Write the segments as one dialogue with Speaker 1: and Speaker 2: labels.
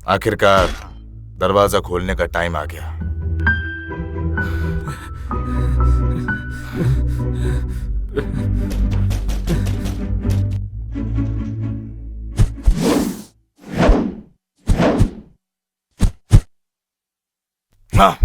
Speaker 1: आखिरकार दरवाजा खोलने का टाइम आ गया। हाँ।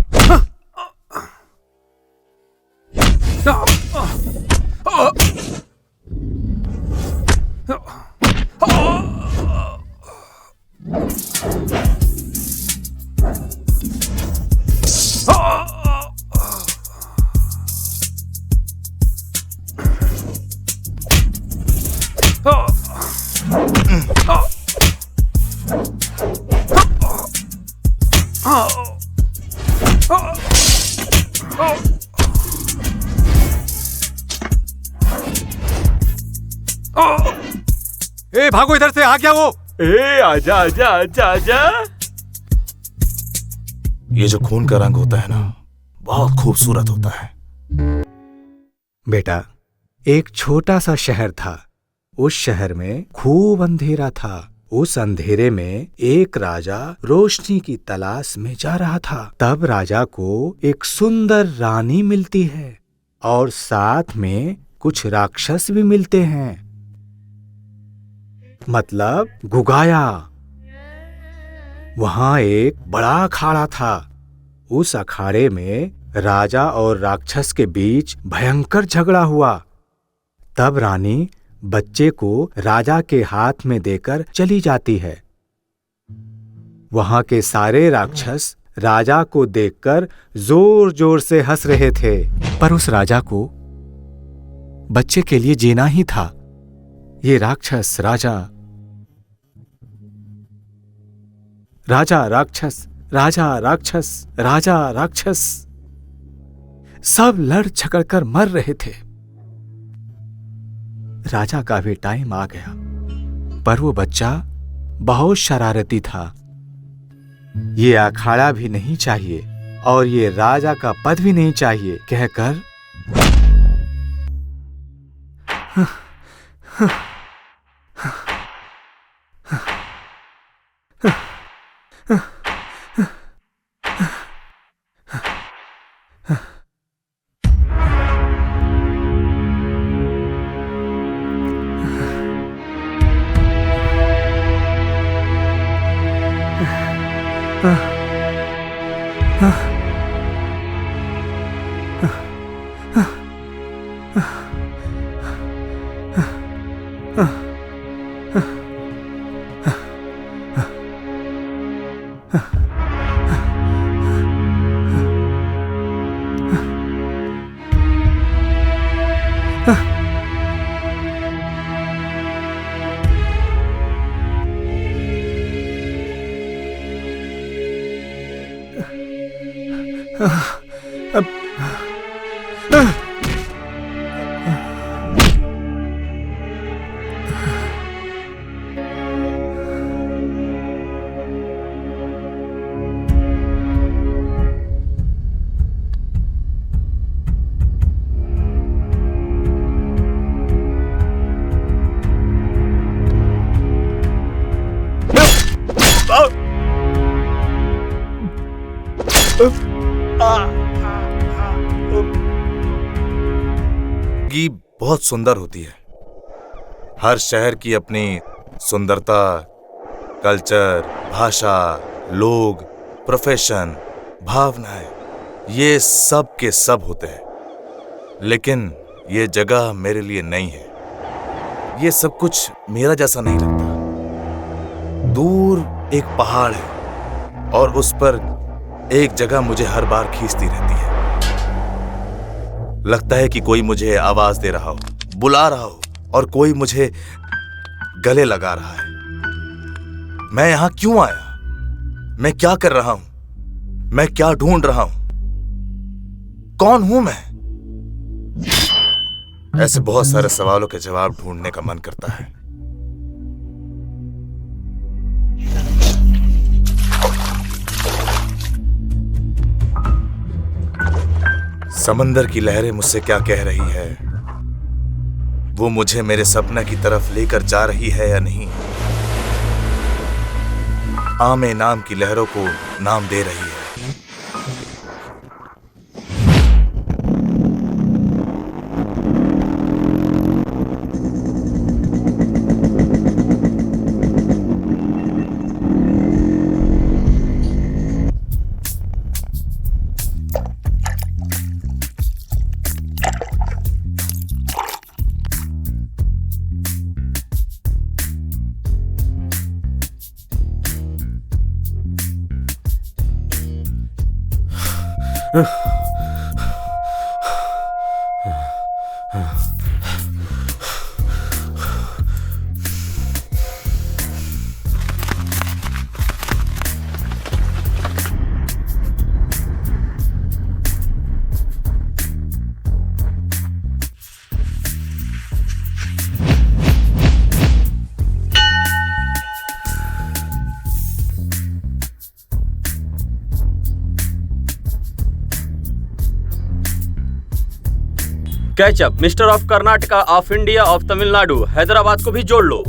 Speaker 2: ए भागो इधर से, आ गया वो।
Speaker 3: ए आजा आजा आजा आजा।
Speaker 1: ये जो खून का रंग होता है ना, बहुत खूबसूरत होता है।
Speaker 2: बेटा, एक छोटा सा शहर था। उस शहर में खूब अंधेरा था। उस अंधेरे में एक राजा रोशनी की तलाश में जा रहा था। तब राजा को एक सुंदर रानी मिलती है और साथ में कुछ राक्षस भी मिलते हैं, मतलब गुगाया। वहां एक बड़ा अखाड़ा था। उस अखाड़े में राजा और राक्षस के बीच भयंकर झगड़ा हुआ। तब रानी बच्चे को राजा के हाथ में देकर चली जाती है। वहां के सारे राक्षस राजा को देखकर जोर जोर से हंस रहे थे, पर उस राजा को बच्चे के लिए जीना ही था। ये राक्षस राजा राक्षस, राजा राक्षस, राजा राक्षस, सब लड़ झगड़ कर मर रहे थे। राजा का भी टाइम आ गया, पर वो बच्चा बहुत शरारती था। ये अखाड़ा भी नहीं चाहिए और ये राजा का पद भी नहीं चाहिए कहकर
Speaker 1: जिंदगी बहुत सुंदर होती है। हर शहर की अपनी सुंदरता, कल्चर, भाषा, लोग, प्रोफेशन, भावनाएं, ये सब के सब होते हैं। लेकिन ये जगह मेरे लिए नई है। ये सब कुछ मेरा जैसा नहीं लगता। दूर एक पहाड़ है और उस पर एक जगह मुझे हर बार खींचती रहती है। लगता है कि कोई मुझे आवाज दे रहा हो, बुला रहा हो और कोई मुझे गले लगा रहा है। मैं यहां क्यों आया? मैं क्या कर रहा हूं? मैं क्या ढूंढ रहा हूं? कौन हूं मैं? ऐसे बहुत सारे सवालों के जवाब ढूंढने का मन करता है। समंदर की लहरें मुझसे क्या कह रही है? वो मुझे मेरे सपने की तरफ लेकर जा रही है या नहीं? आमे नाम की लहरों को नाम दे रही है।
Speaker 3: Catch up mister of Karnataka of India of Tamil Nadu Hyderabad को भी जोड़ लो।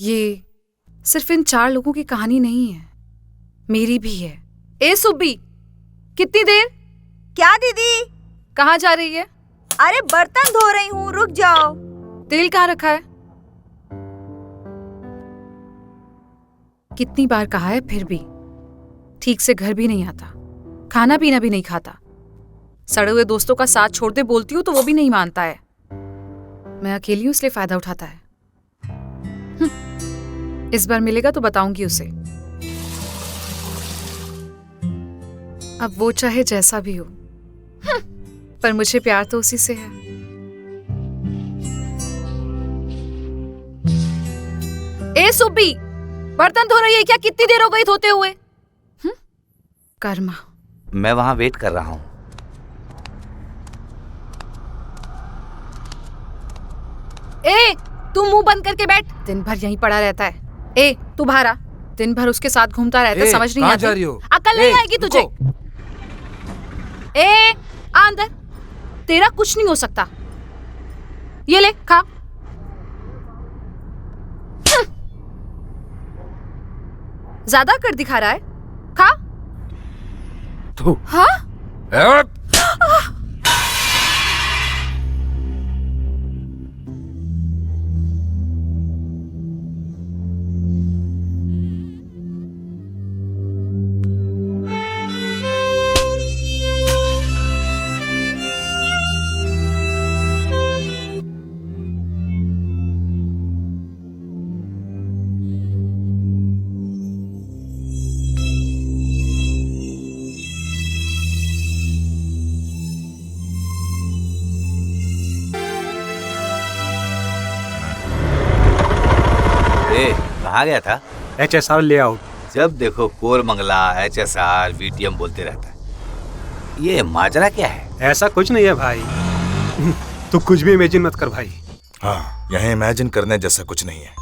Speaker 4: ये सिर्फ इन 4 लोगों की कहानी नहीं है, मेरी भी है। ए सुब्बी, कितनी देर?
Speaker 5: क्या दीदी?
Speaker 4: कहाँ जा रही है?
Speaker 5: अरे बर्तन धो रही हूँ, रुक जाओ।
Speaker 4: तेल कहाँ रखा है? कितनी बार कहा है, फिर भी ठीक से घर भी नहीं आता, खाना पीना भी नहीं खाता। सड़े हुए दोस्तों का साथ छोड़ दे बोलती हूँ तो वो भी नहीं मानता है। मैं अकेली हूँ इसलिए फायदा उठाता है। इस बार मिलेगा तो बताऊंगी उसे। अब वो चाहे जैसा भी हो, पर मुझे प्यार तो उसी से है। ए सुब्बी, बर्तन धो रही है क्या? कितनी देर हो गई धोते हुए? कर्मा।
Speaker 6: मैं वहां वेट कर रहा हूं।
Speaker 4: ए, तू मुंह बंद करके बैठ। दिन भर यहीं पड़ा रहता है। ए, तू बाहर आ। दिन भर उसके साथ घूमता रहता है, समझ नहीं आती। जा रही हो? अकल नहीं आएगी तुझे। ए, आ अंदर। तेरा कुछ नहीं हो सकता। ये ले, खा। ज्यादा कर दिखा रहा है। खा।
Speaker 6: तू
Speaker 4: हाँ?
Speaker 6: कहाँ गया था?
Speaker 2: HSR layout.
Speaker 6: जब देखो कोरमंगला HSR VTM बोलते रहता है। ये माजरा क्या है?
Speaker 2: ऐसा कुछ नहीं है भाई। तू कुछ भी इमेजिन मत कर भाई।
Speaker 1: हाँ, यहाँ इमेजिन करने जैसा कुछ नहीं है।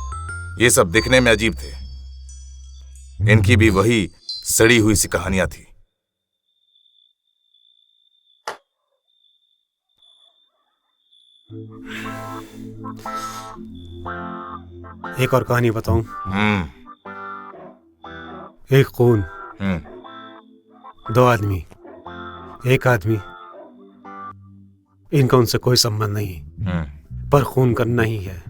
Speaker 1: ये सब दिखने में अजीब थे। इनकी भी वही सड़ी हुई सी कहानियां थी।
Speaker 2: एक और कहानी बताऊं? एक खून,
Speaker 1: 2
Speaker 2: आदमी, एक आदमी। इनका उनसे कोई संबंध नहीं, पर खून करना ही है।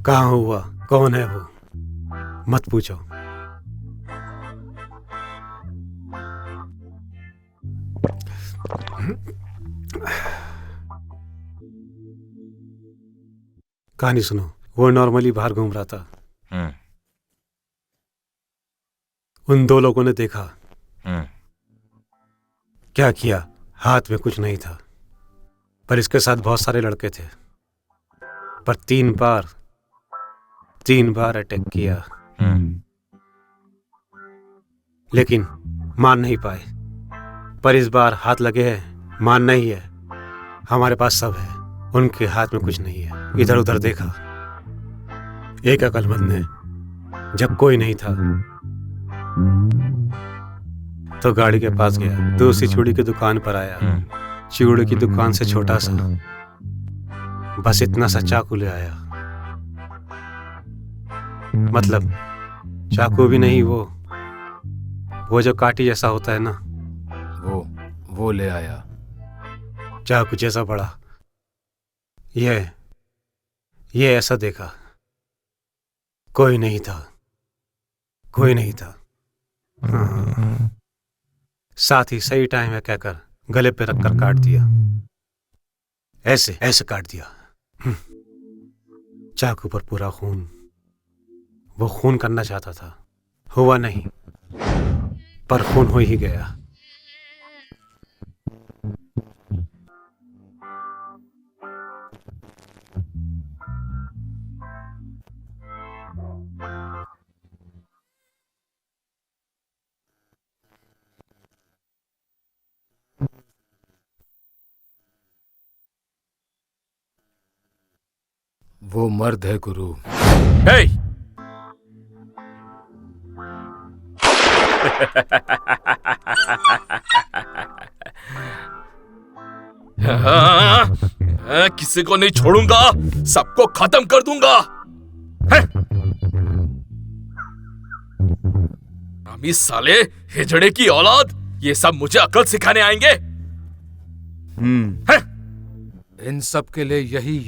Speaker 2: कहाँ हुआ, कौन है वो, मत पूछो। कहानी सुनो। वो नॉर्मली बाहर घूम रहा था। उन 2 लोगों ने देखा। क्या किया? हाथ में कुछ नहीं था, पर इसके साथ बहुत सारे लड़के थे। पर 3 बार अटैक किया, लेकिन मार नहीं पाए।
Speaker 7: पर इस बार हाथ लगे हैं, मानना ही है। हमारे पास सब है, उनके हाथ में कुछ नहीं है। इधर उधर देखा, एक अकलमंद ने जब कोई नहीं था तो गाड़ी के पास गया, दूसरी चूड़ी की दुकान पर आया, चूड़ी की दुकान से छोटा सा बस इतना सा चाकू ले आया। मतलब चाकू भी नहीं, वो जो काटी जैसा होता है ना,
Speaker 8: वो ले आया।
Speaker 7: चाकू जैसा बड़ा। ये ऐसा देखा, कोई नहीं था, कोई नहीं था। हाँ। साथ ही सही टाइम है कहकर गले पे रखकर काट दिया, ऐसे काट दिया। चाकू पर पूरा खून। वो खून करना चाहता था, हुआ नहीं, पर खून हो ही गया।
Speaker 8: वो मर्द है गुरु।
Speaker 3: Hey! किसी को नहीं छोड़ूंगा, सबको खत्म कर दूंगा। अमी साले, हिजड़े की औलाद, ये सब मुझे अकल सिखाने आएंगे।
Speaker 8: इन सब के लिए यही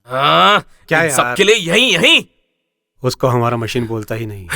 Speaker 7: क्या
Speaker 3: इन
Speaker 7: यार?
Speaker 3: सबके लिए यही।
Speaker 7: उसको हमारा मशीन बोलता ही नहीं।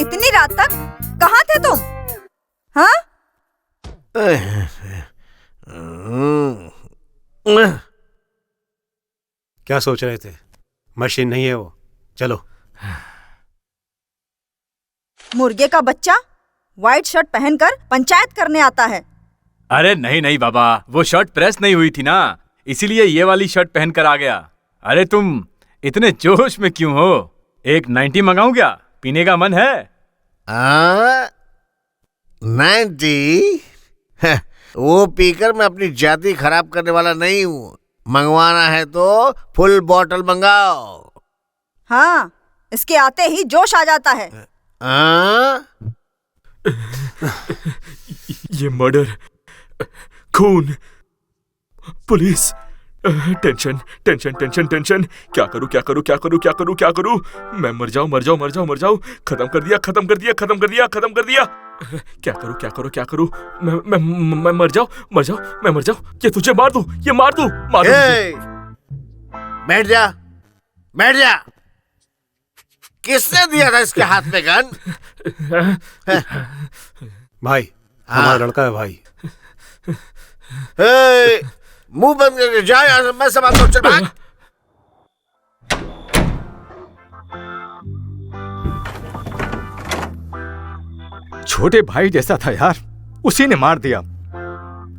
Speaker 5: इतनी रात तक कहाँ थे तुम? हाँ?
Speaker 7: क्या सोच रहे थे? मशीन नहीं है वो। चलो।
Speaker 5: मुर्गे का बच्चा व्हाइट शर्ट पहनकर पंचायत करने आता है।
Speaker 9: अरे नहीं बाबा, वो शर्ट प्रेस नहीं हुई थी ना, इसीलिए ये वाली शर्ट पहन कर आ गया। अरे तुम इतने जोश में क्यों हो? एक 90 मंगाऊं क्या? पीने का मन है?
Speaker 10: 90? वो पीकर मैं अपनी जाति खराब करने वाला नहीं हूँ। मंगवाना है तो फुल बॉटल मंगाओ।
Speaker 5: हाँ, इसके आते ही जोश आ जाता है।
Speaker 3: ये मर्डर, खून, पुलिस, टेंशन। क्या करूं? मैं मर जाऊं। खत्म कर दिया। क्या करूं? मैं मर जाऊं। ये तुझे मार दूं।
Speaker 10: बैठ जा। किसने दिया था इसके हाथ में गन?
Speaker 7: भाई, हमारा लड़का है भाई।
Speaker 10: मुंह बंद करके जा यहाँ से, मैं संभालता हूँ। चल भाग।
Speaker 2: छोटे भाई जैसा था यार, उसी ने मार दिया।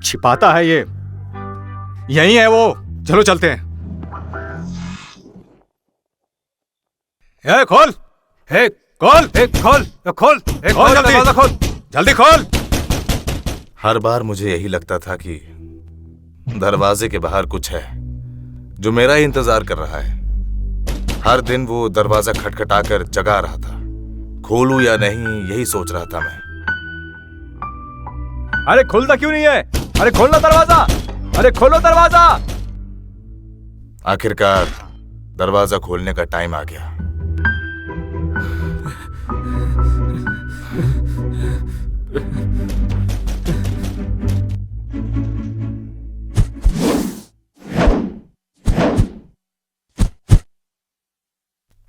Speaker 2: छिपाता है ये। यही है वो। चलो चलते हैं। खोल जल्दी खोल।
Speaker 1: हर बार मुझे यही लगता था कि दरवाजे के बाहर कुछ है जो मेरा ही इंतजार कर रहा है। हर दिन वो दरवाजा खटखटाकर जगा रहा था। खोलूं या नहीं, यही सोच रहा था मैं।
Speaker 9: अरे खुलता क्यों नहीं है? अरे खोलना दरवाजा। अरे खोलो दरवाजा।
Speaker 1: आखिरकार दरवाजा खोलने का टाइम आ गया।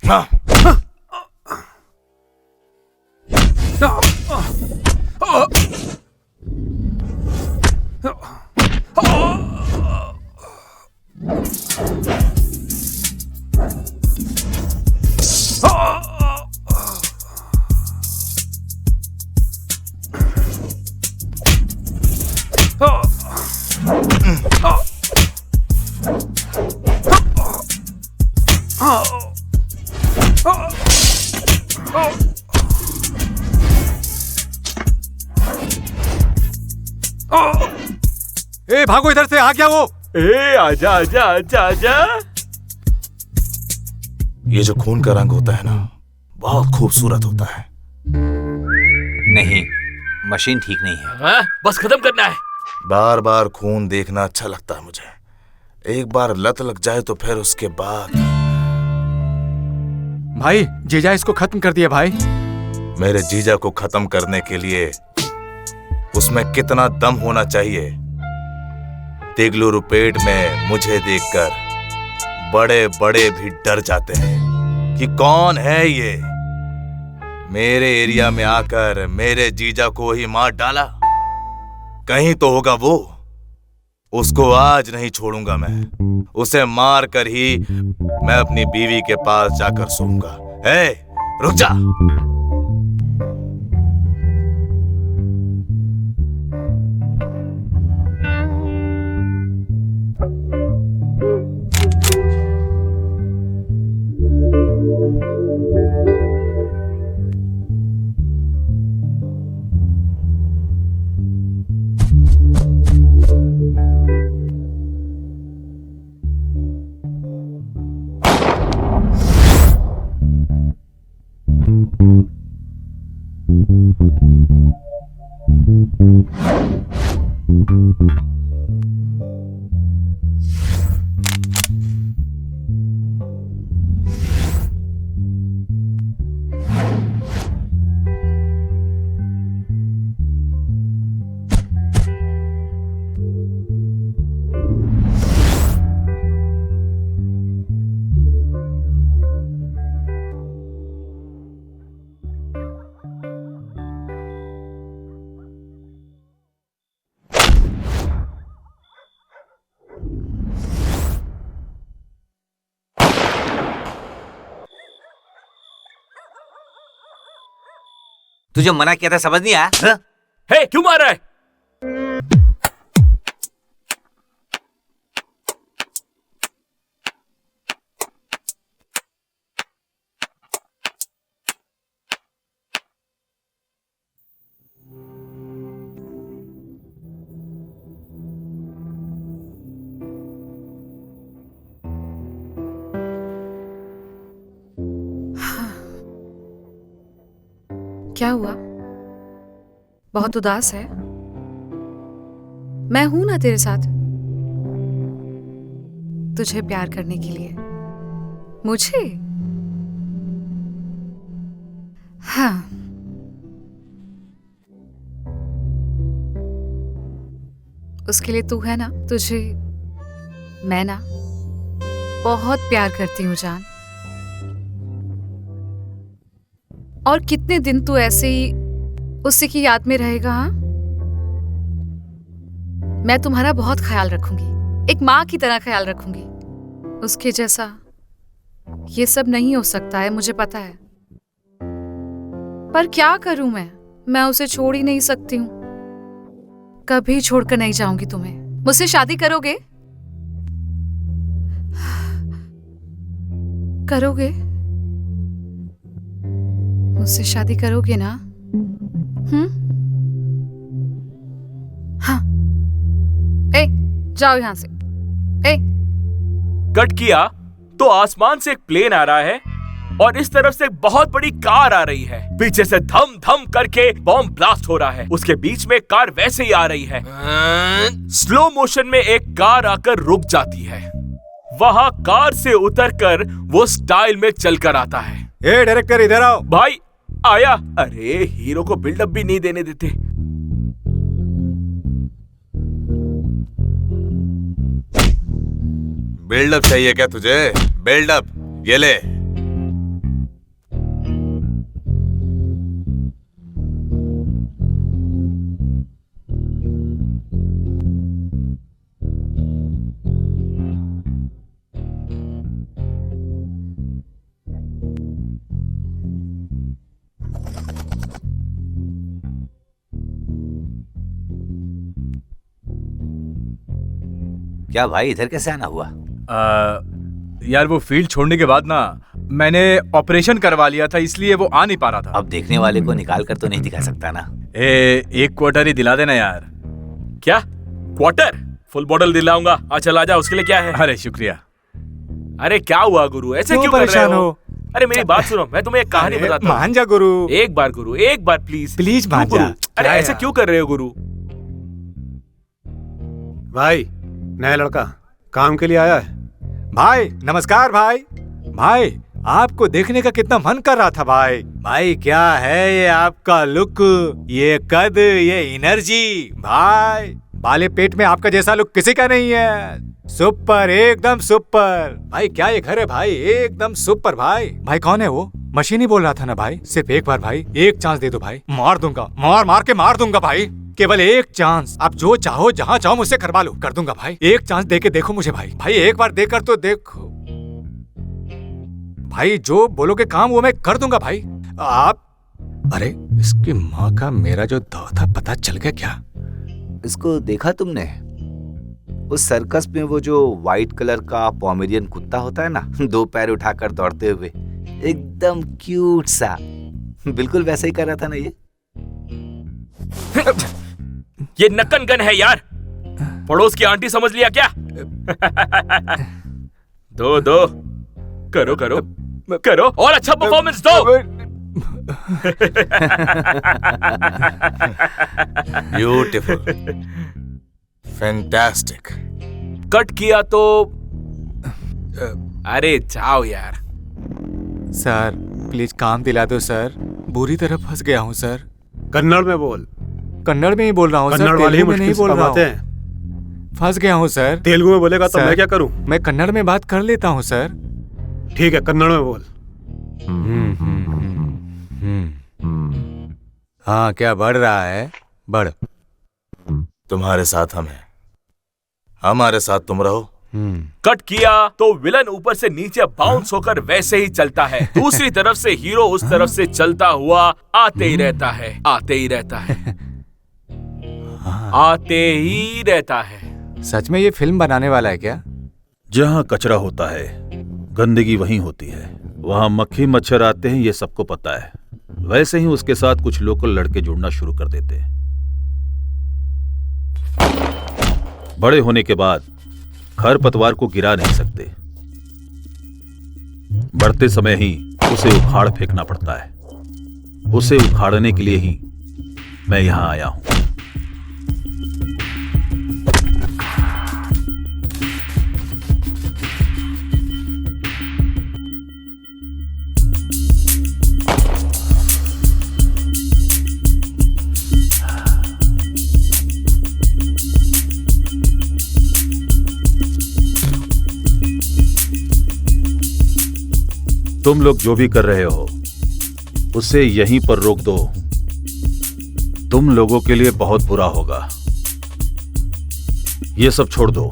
Speaker 1: हाँ।
Speaker 2: ए भागो इधर से, आ गया वो।
Speaker 9: ए आजा आजा आजा आजा।
Speaker 1: ये जो खून का रंग होता है ना, बहुत खूबसूरत होता है।
Speaker 6: नहीं, मशीन ठीक नहीं है।
Speaker 3: हाँ, बस खत्म करना है।
Speaker 1: बार बार खून देखना अच्छा लगता है मुझे। एक बार लत लग जाए तो फिर उसके बाद।
Speaker 2: भाई जीजा इसको खत्म कर दिया भाई।
Speaker 1: मेरे जीजा को खत्म करने के लिए उसमें कितना दम होना चाहिए। तिगलुरुपेट में मुझे देखकर बड़े बड़े भी डर जाते हैं कि कौन है ये। मेरे एरिया में आकर मेरे जीजा को ही मार डाला। कहीं तो होगा वो। उसको आज नहीं छोड़ूंगा मैं। उसे मार कर ही मैं अपनी बीवी के पास जाकर सोऊंगा। ए, रुक जा।
Speaker 6: तुझे मना किया था, समझ नहीं आया? हाँ?
Speaker 3: हे, क्यों मार रहा है?
Speaker 4: क्या हुआ? बहुत उदास है? मैं हूं ना तेरे साथ, तुझे प्यार करने के लिए। मुझे? हाँ, उसके लिए तू है ना। तुझे मैं ना बहुत प्यार करती हूँ जान। और कितने दिन तू ऐसे ही उसी की याद में रहेगा? हाँ, मैं तुम्हारा बहुत ख्याल रखूंगी, एक माँ की तरह ख्याल रखूंगी। उसके जैसा ये सब नहीं हो सकता है, मुझे पता है। पर क्या करूं मैं उसे छोड़ ही नहीं सकती हूँ। कभी छोड़कर नहीं जाऊंगी तुम्हें। मुझसे शादी करोगे? करोगे? मुझसे शादी करोगे ना? हाँ। ए, जाओ यहां से। ए,
Speaker 3: कट किया तो आसमान से एक प्लेन आ रहा है
Speaker 11: और इस तरफ से एक बहुत बड़ी कार आ रही है। पीछे से धम धम करके बॉम्ब ब्लास्ट हो रहा है। उसके बीच में कार वैसे ही आ रही है। स्लो मोशन में एक कार आकर रुक जाती है। वहां कार से उतरकर वो स्टाइल में चलकर आता है।
Speaker 2: ए डायरेक्टर इधर आओ।
Speaker 11: भाई आया। अरे हीरो को बिल्डअप भी नहीं देने देते।
Speaker 1: बिल्डअप चाहिए क्या तुझे? बिल्डअप ये ले।
Speaker 6: क्या भाई इधर कैसे आना हुआ?
Speaker 9: यार वो फील्ड छोड़ने के बाद ना मैंने ऑपरेशन करवा लिया था, इसलिए वो आ नहीं पा रहा था।
Speaker 6: अब देखने वाले को निकाल कर तो नहीं दिखा सकता ना।
Speaker 9: एक क्वार्टर ही दिला देना यार।
Speaker 11: क्या क्वार्टर? Full bottle दिलाऊंगा। अच्छा ला जा, उसके लिए क्या है?
Speaker 9: अरे शुक्रिया।
Speaker 11: अरे क्या हुआ गुरु, ऐसे क्यों कर रहे हो? अरे मेरी बात सुनो, मैं तुम्हें एक कहानी बताता हूँ।
Speaker 2: मान जा गुरु।
Speaker 11: एक बार गुरु, एक बार प्लीज
Speaker 2: प्लीज मान जा।
Speaker 11: अरे ऐसे क्यों कर रहे हो गुरु?
Speaker 7: भाई नया लड़का काम के लिए आया है।
Speaker 2: भाई नमस्कार भाई। भाई आपको देखने का कितना मन कर रहा था भाई। भाई क्या है ये आपका लुक, ये कद, ये एनर्जी। भाई बाले पेट में आपका जैसा लुक किसी का नहीं है। सुपर, एकदम सुपर। भाई क्या ये घर है भाई, एकदम सुपर। भाई भाई कौन है वो? मशीन ही बोल रहा था ना भाई। सिर्फ एक बार भाई, एक चांस दे दो भाई। मार दूंगा, मार मार के मार दूंगा भाई। केवल एक चांस। आप जो चाहो जहाँ चाहो मुझसे करवा लो, कर दूंगा भाई। एक चांस दे के देखो मुझे भाई। भाई एक बार देकर तो देखो भाई, जो बोलोगे काम वो मैं कर दूंगा भाई। आप अरे इसकी माँ का मेरा जो दौर था पता चल गया क्या?
Speaker 6: इसको देखा तुमने? उस सर्कस में वो जो व्हाइट कलर का पोमेरियन कुत्ता होता है ना, 2 पैर उठाकर दौड़ते हुए, एकदम क्यूट सा, बिल्कुल वैसा ही कर रहा था ना
Speaker 11: ये नक्कन गन है यार। पड़ोस की आंटी समझ लिया क्या? दो करो करो करो और अच्छा परफॉर्मेंस दो।
Speaker 1: Beautiful, fantastic.
Speaker 11: कट किया तो अरे जाओ यार।
Speaker 2: सर प्लीज काम दिला दो सर, बुरी तरह फंस गया हूँ सर।
Speaker 7: कन्नड़ में बोल।
Speaker 2: कन्नड़ में ही बोल रहा हूँ सर,
Speaker 7: कन्नड़ वाले ही
Speaker 2: तेलुगु में नहीं
Speaker 7: मुश्किल
Speaker 2: बोल
Speaker 7: से
Speaker 2: रहा
Speaker 7: कमाते
Speaker 2: हूँ।
Speaker 7: हैं।
Speaker 2: फंस गया हूँ सर।
Speaker 7: तेलुगु में बोलेगा तो मैं क्या करूँ?
Speaker 2: मैं कन्नड़ में बात कर लेता हूँ सर।
Speaker 7: ठीक है कन्नड़ में बोल।
Speaker 2: हाँ क्या बढ़ रहा है? बढ़।
Speaker 1: तुम्हारे साथ हम हैं, हमारे साथ तुम रहो।
Speaker 11: कट किया तो विलन ऊपर से नीचे बाउंस होकर वैसे ही चलता है। दूसरी तरफ से हीरो उस तरफ से चलता हुआ आते ही रहता है, आते ही रहता है, आते ही रहता है।
Speaker 2: सच में ये फिल्म बनाने वाला है क्या?
Speaker 12: जहाँ कचरा होता है गंदगी वहीं होती है, वहाँ मक्खी मच्छर आते हैं, ये सबको पता है। वैसे ही उसके साथ कुछ लोकल लड़के जुड़ना शुरू कर देते हैं। बड़े होने के बाद खरपतवार को गिरा नहीं सकते, बढ़ते समय ही उसे उखाड़ फेंकना पड़ता है। उसे उखाड़ने के लिए ही मैं यहां आया हूं। तुम लोग जो भी कर रहे हो उसे यहीं पर रोक दो, तुम लोगों के लिए बहुत बुरा होगा। ये सब छोड़ दो,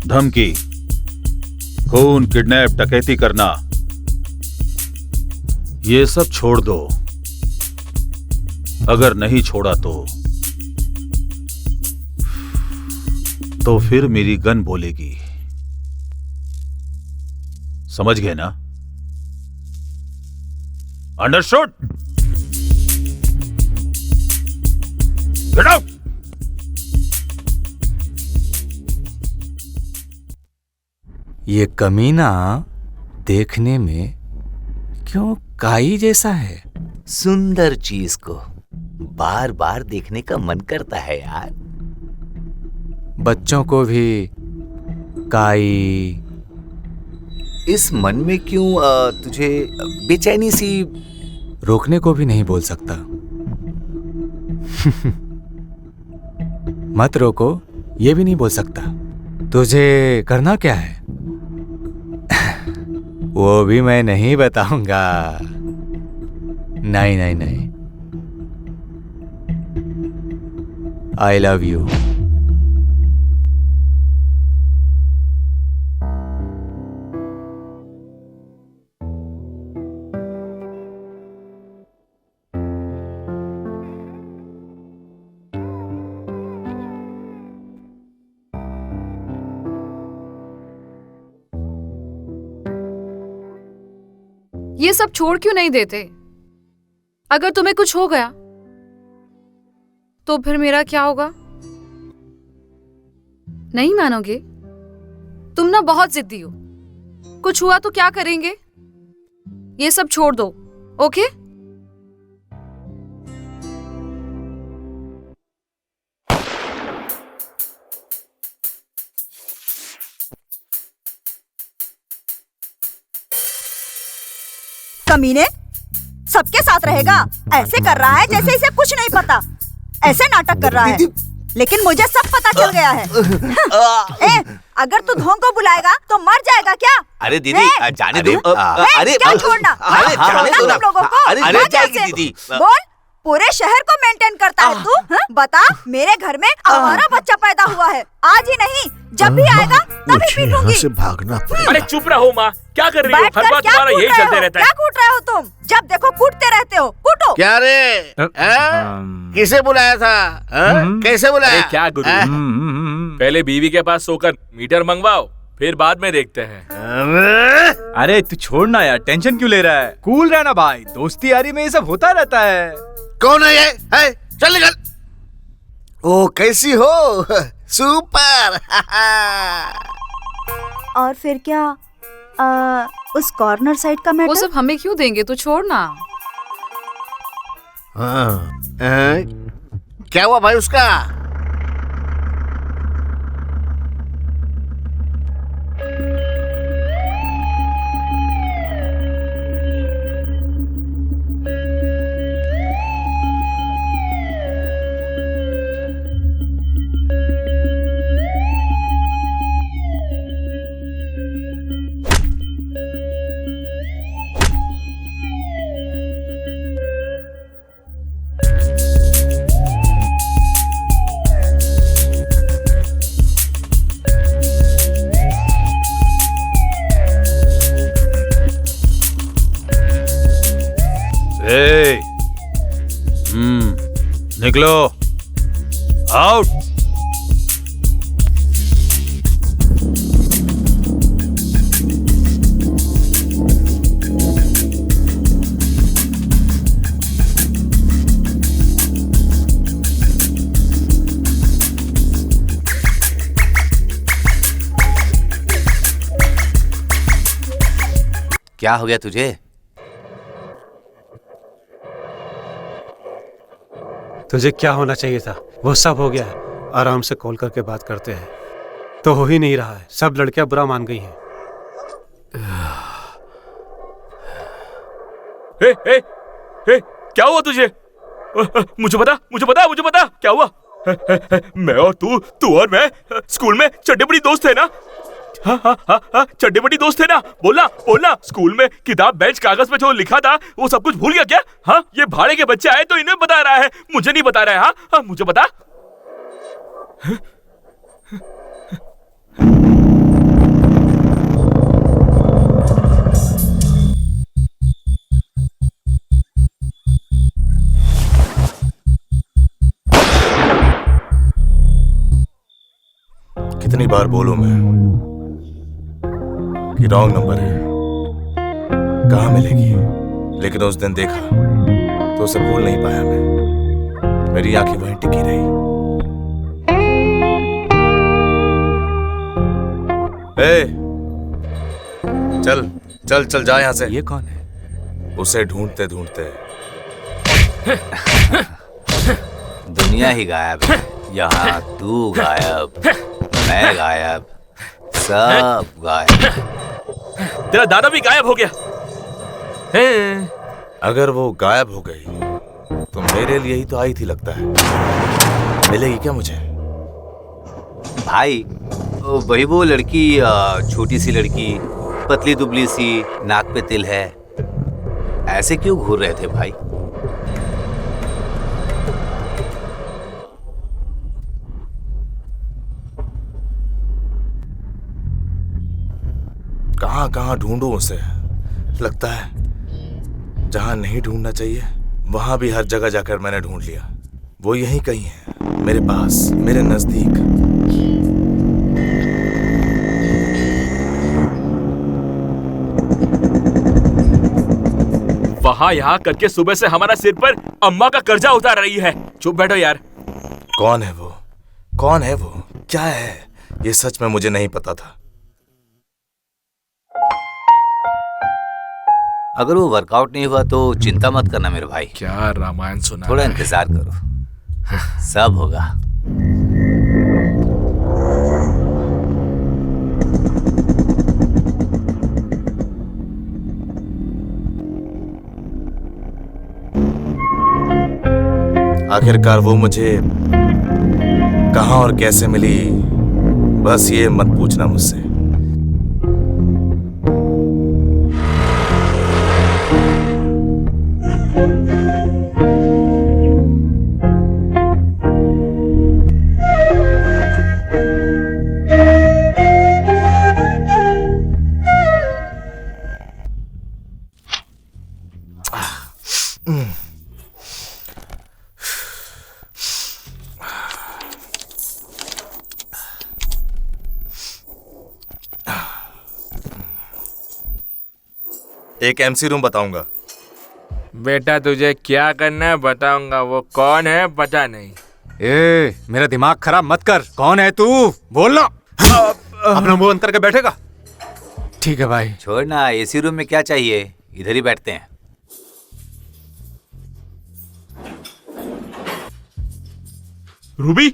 Speaker 12: धमकी, खून, किडनैप, डकैती करना, ये सब छोड़ दो। अगर नहीं छोड़ा तो फिर मेरी गन बोलेगी, समझ गए ना? अंडरस्टूड? Get out.
Speaker 2: ये कमीना देखने में क्यों काई जैसा है?
Speaker 6: सुंदर चीज को बार बार देखने का मन करता है यार।
Speaker 2: बच्चों को भी काई।
Speaker 6: इस मन में क्यों तुझे बेचैनी सी?
Speaker 2: रोकने को भी नहीं बोल सकता। मत रोको ये भी नहीं बोल सकता। तुझे करना क्या है वो भी मैं नहीं बताऊंगा। नहीं नहीं नहीं, आई लव यू।
Speaker 4: ये सब छोड़ क्यों नहीं देते? अगर तुम्हें कुछ हो गया तो फिर मेरा क्या होगा? नहीं मानोगे? तुम ना बहुत जिद्दी हो। कुछ हुआ तो क्या करेंगे? ये सब छोड़ दो, ओके?
Speaker 5: कमीने, सबके साथ रहेगा। ऐसे कर रहा है जैसे इसे कुछ नहीं पता। ऐसे नाटक कर रहा है, लेकिन मुझे सब पता चल गया है। अगर तू ढोंग को बुलाएगा तो मर जाएगा क्या?
Speaker 6: अरे दीदी जाने दो।
Speaker 5: अरे क्या छोड़ना?
Speaker 6: जाने दो
Speaker 5: तुम लोगों को।
Speaker 6: अरे ले जाएगी दीदी।
Speaker 5: बोल, पूरे शहर को मेंटेन करता है तू? बता, मेरे घर में हमारा बच्चा पैदा हुआ है। आज ही नहीं, जब भी आएगा तभी पीटूंगी।
Speaker 10: से भागना पड़ेगा।
Speaker 11: अरे चुप रहो माँ, क्या कर रही हो? हर बार तुम्हारा यही चलते रहता है।
Speaker 5: क्या कूट रहे हो तुम? जब देखो कूटते रहते हो। कूटो।
Speaker 10: क्या रे? किसे बुलाया था? कैसे बुलाया?
Speaker 11: अरे क्या गुरु, पहले बीवी के पास सोकर मीटर मंगवाओ, फिर बाद में देखते हैं।
Speaker 9: अरे तू छोड़ना यार, टेंशन क्यों ले रहा है? कूल रहना भाई, दोस्ती यारी में ये सब होता रहता है।
Speaker 10: कौन है ये? चल निकल। ओ कैसी हो? सुपर।
Speaker 5: और फिर क्या उस कॉर्नर साइड का मैटर?
Speaker 4: वो सब हमें क्यों देंगे? तू छोड़ना।
Speaker 10: क्या हुआ भाई उसका?
Speaker 12: निकलो, आउट।
Speaker 6: क्या हो गया तुझे?
Speaker 7: तुझे क्या होना चाहिए था? वो सब हो गया है। आराम से कॉल करके बात करते हैं। तो हो ही नहीं रहा है। सब लड़कियां बुरा मान गई हैं।
Speaker 11: क्या हुआ तुझे? मुझे बता क्या हुआ? मैं और तू और मैं स्कूल में चड्डी बड़ी दोस्त थे ना? हाँ, चड्डी बड़ी दोस्त थे ना? बोलना स्कूल में किताब बेंच कागज पे जो लिखा था वो सब कुछ भूल गया क्या? हाँ, ये भाड़े के बच्चे आए तो इन्हें बता रहा है, मुझे नहीं बता रहा है। हाँ, मुझे बता।
Speaker 1: कितनी बार बोलूं मैं कि रॉन्ग नंबर है, कहाँ मिलेगी? लेकिन उस दिन देखा तो उसे भूल नहीं पाया मैं। मेरी आंखें वहीं टिकी रही। चल चल चल जा यहाँ से।
Speaker 2: ये कौन है?
Speaker 1: उसे ढूंढते ढूंढते
Speaker 6: दुनिया ही गायब है। यहाँ तू गायब, मैं गायब, सब गायब।
Speaker 11: तेरा दादा भी गायब हो गया।
Speaker 1: अगर वो गायब हो गई तो मेरे लिए ही तो आई थी लगता है। मिलेगी क्या मुझे?
Speaker 6: भाई वही वो लड़की, छोटी सी लड़की, पतली दुबली सी, नाक पे तिल है, ऐसे क्यों घूर रहे थे भाई?
Speaker 1: कहां कहां ढूंढूं उसे? लगता है जहां नहीं ढूंढना चाहिए वहां भी हर जगह जाकर मैंने ढूंढ लिया। वो यहीं कहीं है, मेरे पास, मेरे नजदीक।
Speaker 11: वहाँ यहाँ करके सुबह से हमारा सिर पर अम्मा का कर्जा उतार रही है। चुप बैठो यार।
Speaker 1: कौन है वो? कौन है वो? क्या है ये? सच में मुझे नहीं पता था।
Speaker 6: अगर वो वर्कआउट नहीं हुआ तो चिंता मत करना मेरे भाई।
Speaker 11: क्या रामायण सुना?
Speaker 6: थोड़ा इंतजार करो, सब होगा।
Speaker 1: आखिरकार वो मुझे कहां और कैसे मिली, बस ये मत पूछना मुझसे। एक एमसी रूम बताऊंगा।
Speaker 13: बेटा तुझे क्या करना है बताऊंगा। वो कौन है पता नहीं।
Speaker 2: ए, मेरा दिमाग खराब मत कर। कौन है तू? बोलना।
Speaker 7: अपना मुंह बंद करके बैठेगा?
Speaker 2: ठीक है भाई।
Speaker 6: छोड़ना, एसी रूम में क्या चाहिए, इधर ही बैठते हैं।
Speaker 11: रूबी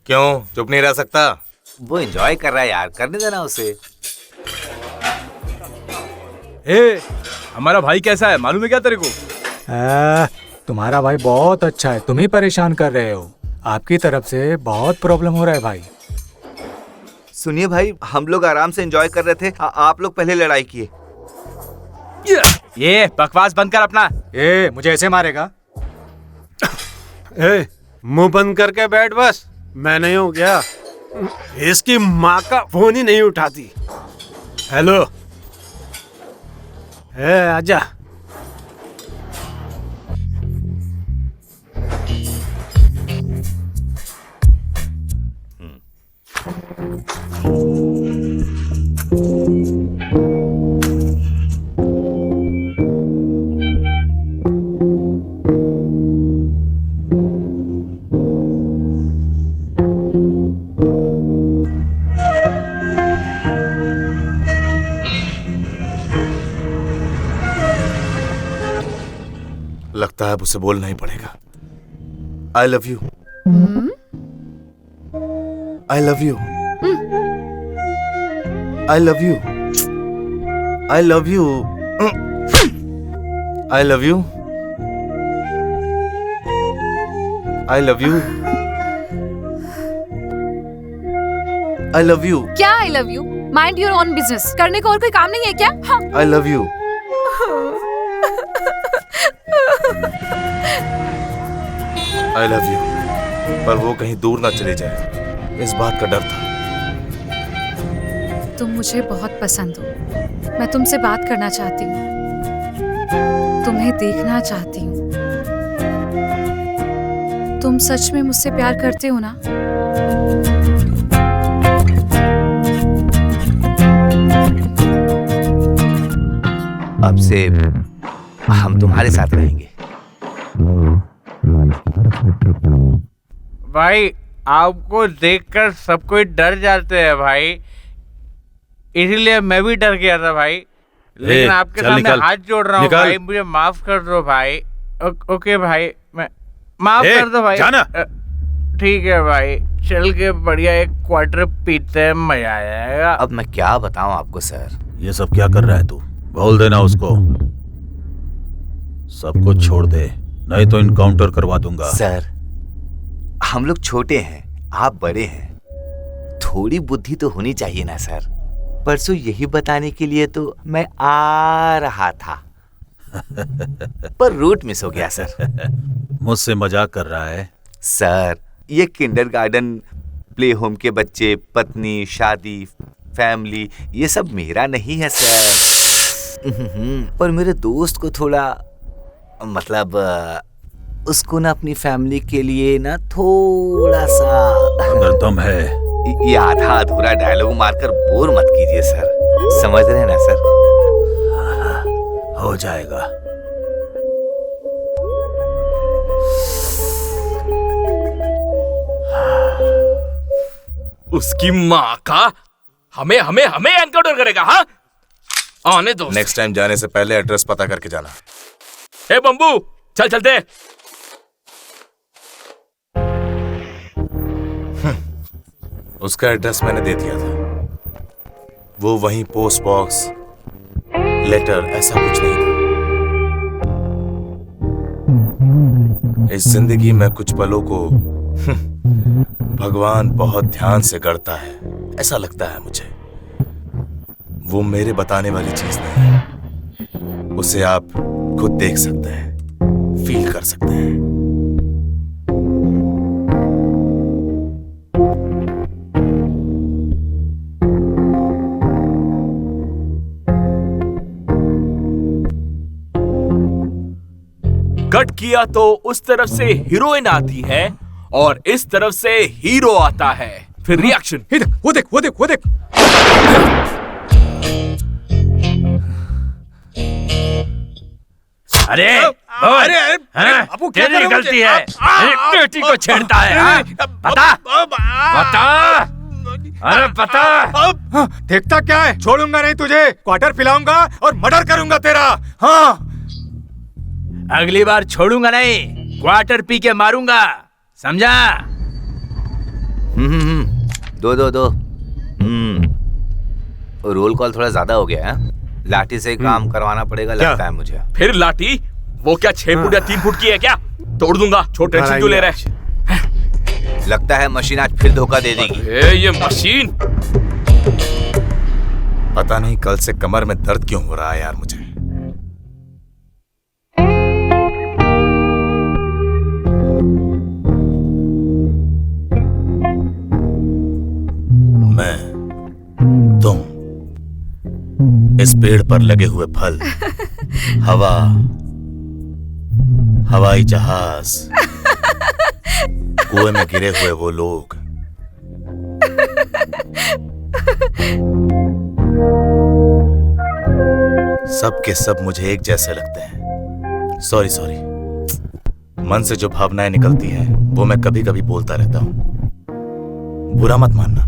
Speaker 1: क्यों चुप नहीं रह सकता?
Speaker 6: वो एंजॉय कर रहा है यार, करने देना उसे।
Speaker 9: ए, हमारा भाई कैसा है मालूम है क्या तेरे को?
Speaker 2: तुम्हारा भाई बहुत अच्छा है, तुम ही परेशान कर रहे हो। आपकी तरफ से बहुत प्रॉब्लम हो रहा है भाई।
Speaker 14: सुनिए भाई, हम लोग आराम से एंजॉय कर रहे थे, आप लोग पहले लड़ाई किए।
Speaker 9: ये बकवास बंद कर अपना।
Speaker 2: ए, मुझे ऐसे मारेगा?
Speaker 7: ए, मुंह बंद करके बैठ बस। मैं नहीं हूं क्या? इसकी माँ का फोन ही नहीं उठाती। हेलो, ए आजा।
Speaker 1: लगता है अब उसे बोलना ही पड़ेगा। I love you. I love you. I love you. I love you. I love you. I love you. I love you.
Speaker 4: क्या I love you? Mind your own business. करने को और कोई काम नहीं है क्या? हाँ।
Speaker 1: I love you. I love you. पर वो कहीं दूर ना चली जाए, इस बात का डर था।
Speaker 4: तुम मुझे बहुत पसंद हो। मैं तुमसे बात करना चाहती हूँ, तुम्हें देखना चाहती हूँ। तुम सच में मुझसे प्यार करते हो ना?
Speaker 6: अब से हम तुम्हारे साथ रहेंगे।
Speaker 13: भाई आपको देखकर सब कोई डर जाते हैं भाई, इसीलिए मैं भी डर गया था भाई। लेकिन आपके
Speaker 12: चल
Speaker 13: सामने
Speaker 12: निकल,
Speaker 13: हाथ जोड़ रहा हूँ
Speaker 12: निकल।
Speaker 13: भाई, मुझे माफ कर दो भाई। ओके भाई, मैं माफ कर दो भाई।
Speaker 12: जाना।
Speaker 13: ठीक है भाई, चल के बढ़िया एक क्वार्टर पीते हैं, मजा आ जाएगा।
Speaker 6: अब मैं क्या बताऊं आपको सर।
Speaker 12: ये सब क्या कर रहा है तू? बोल देना उसको सब कुछ छोड़ दे, नहीं तो इनकाउंटर करवा दूंगा।
Speaker 6: सर हम लोग छोटे हैं, आप बड़े हैं, थोड़ी बुद्धि तो होनी चाहिए ना सर। परसों यही बताने के लिए तो मैं आ रहा था पर रूट मिस हो गया सर।
Speaker 12: मुझसे मजाक कर रहा है?
Speaker 6: सर ये किंडरगार्टन, प्ले होम के बच्चे, पत्नी, शादी, फैमिली, ये सब मेरा नहीं है सर। पर मेरे दोस्त को थोड़ा, मतलब उसको ना अपनी फैमिली के लिए ना थोड़ा सा,
Speaker 12: अगर दम है
Speaker 6: ये आधा अधूरा डायलॉग मारकर बोर मत कीजिए सर, समझ रहे हैं ना सर?
Speaker 12: हो जाएगा।
Speaker 11: उसकी माँ का हमें हमें हमें एनकाउंटर करेगा। हाँ आने दो।
Speaker 1: नेक्स्ट टाइम जाने से पहले एड्रेस पता करके जाना।
Speaker 11: हे बम्बू चल चलते।
Speaker 1: उसका एड्रेस मैंने दे दिया था, वो वहीं पोस्ट बॉक्स, लेटर, ऐसा कुछ नहीं था। इस जिंदगी में कुछ पलों को भगवान बहुत ध्यान से गढ़ता है, ऐसा लगता है मुझे। वो मेरे बताने वाली चीज नहीं है, उसे आप खुद देख सकते हैं, फील कर सकते हैं।
Speaker 11: कट किया तो उस तरफ से हीरोइन आती है और इस तरफ से हीरो आता है, फिर रिएक्शन।
Speaker 2: वो देख वो देख वो देख।
Speaker 9: अरे
Speaker 2: बाबू क्या
Speaker 9: तेरी गलती है, मेरी बेटी को छेड़ता है। हाँ? बता बता, अरे बता।
Speaker 2: देखता क्या है, छोड़ूंगा नहीं तुझे, क्वार्टर पिलाऊंगा और मर्डर करूंगा तेरा। हाँ
Speaker 9: अगली बार छोड़ूंगा नहीं, क्वार्टर पी के मारूंगा, समझा?
Speaker 6: दो रोल कॉल थोड़ा ज्यादा हो गया है, लाठी से काम करवाना पड़ेगा लगता है मुझे।
Speaker 11: फिर लाठी? वो क्या 6 फुट या 3 फुट की है क्या? तोड़ दूंगा, छोटे टेंशन क्यों ले रहे?
Speaker 6: लगता है मशीन आज फिर धोखा दे देगी।
Speaker 11: ये मशीन,
Speaker 1: पता नहीं कल से कमर में दर्द क्यों हो रहा है यार मुझे। मैं, तुम, इस पेड़ पर लगे हुए फल, हवा, हवाई जहाज, कुएं में गिरे हुए वो लोग, सब के सब मुझे एक जैसे लगते हैं। सॉरी, मन से जो भावनाएं निकलती हैं वो मैं कभी कभी बोलता रहता हूं, बुरा मत मानना।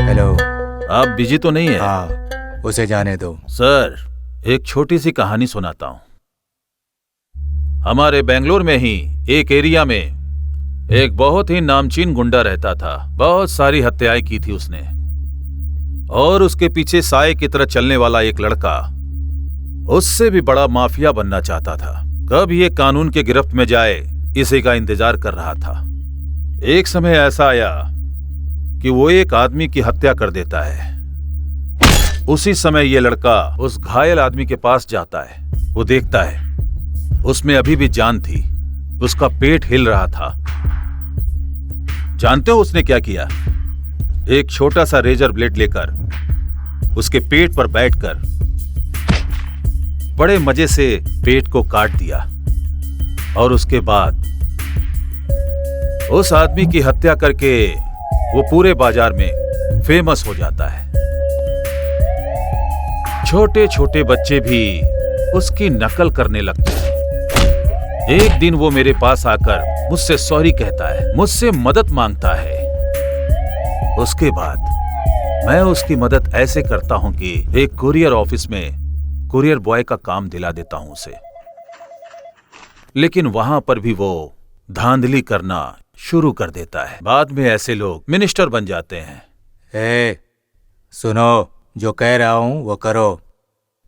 Speaker 2: हेलो,
Speaker 12: आप बिजी तो नहीं है?
Speaker 2: हाँ, उसे जाने दो।
Speaker 12: सर, एक छोटी सी कहानी सुनाता हूं। हमारे बेंगलोर में ही एक एरिया में एक बहुत ही नामचीन गुंडा रहता था। बहुत सारी हत्याएं की थी उसने, और उसके पीछे साए की तरह चलने वाला एक लड़का उससे भी बड़ा माफिया बनना चाहता था। कब ये कानून के गिरफ्त में जाए इसी का इंतजार कर रहा था। एक समय ऐसा आया कि वो एक आदमी की हत्या कर देता है। उसी समय ये लड़का उस घायल आदमी के पास जाता है। वो देखता है उसमें अभी भी जान थी, उसका पेट हिल रहा था। जानते हो उसने क्या किया? एक छोटा सा रेजर ब्लेड लेकर उसके पेट पर बैठकर बड़े मजे से पेट को काट दिया, और उसके बाद उस आदमी की हत्या करके वो पूरे बाजार में फेमस हो जाता है। छोटे छोटे बच्चे भी उसकी नकल करने लगते हैं। एक दिन वो मेरे पास आकर मुझसे सॉरी कहता है, मुझसे मदद मांगता है। उसके बाद मैं उसकी मदद ऐसे करता हूं कि एक कुरियर ऑफिस में कुरियर बॉय का काम दिला देता हूं उसे। लेकिन वहां पर भी वो धांधली करना शुरू कर देता है। बाद में ऐसे लोग मिनिस्टर बन जाते हैं।
Speaker 2: सुनो, जो कह रहा हूं वो करो,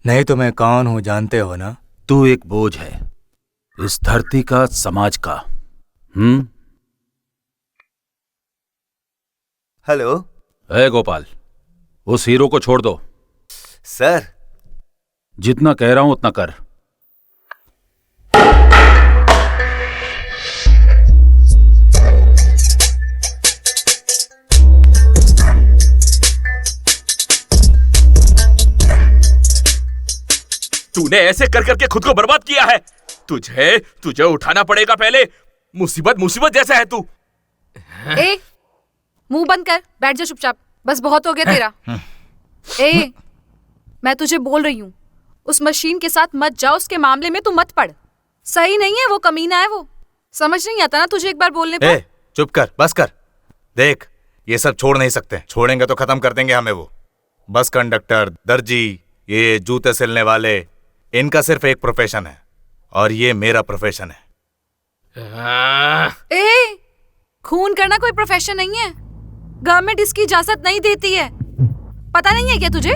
Speaker 2: नहीं तो मैं कौन हूं जानते हो ना?
Speaker 12: तू एक बोझ है इस धरती का, समाज का।
Speaker 14: हेलो।
Speaker 12: गोपाल, उस हीरो को छोड़ दो।
Speaker 14: सर,
Speaker 12: जितना कह रहा हूं उतना कर।
Speaker 11: तूने ऐसे कर करके खुद को बर्बाद किया है। तुझे उठाना पड़ेगा पहले। मुसीबत जैसा है तू।
Speaker 4: ए, मुंह बंद कर, बैठ जा चुपचाप। बस बहुत हो गया तेरा। मैं तुझे बोल रही हूँ, उस मशीन के साथ मत जा, उसके मामले में तू मत पड़। सही नहीं है, वो कमीना है वो। समझ नहीं आता ना तुझे एक बार बोलने पर?
Speaker 1: चुप कर, बस कर। देख, ये सब छोड़ नहीं सकते। छोड़ेंगे तो खत्म कर देंगे हमें वो। बस कंडक्टर, दर्जी, ये जूते सिलने वाले, इनका सिर्फ एक प्रोफेशन है और ये मेरा प्रोफेशन है।
Speaker 4: खून करना कोई प्रोफेशन नहीं है। गवर्नमेंट इसकी इजाजत नहीं देती है। पता नहीं है क्या तुझे?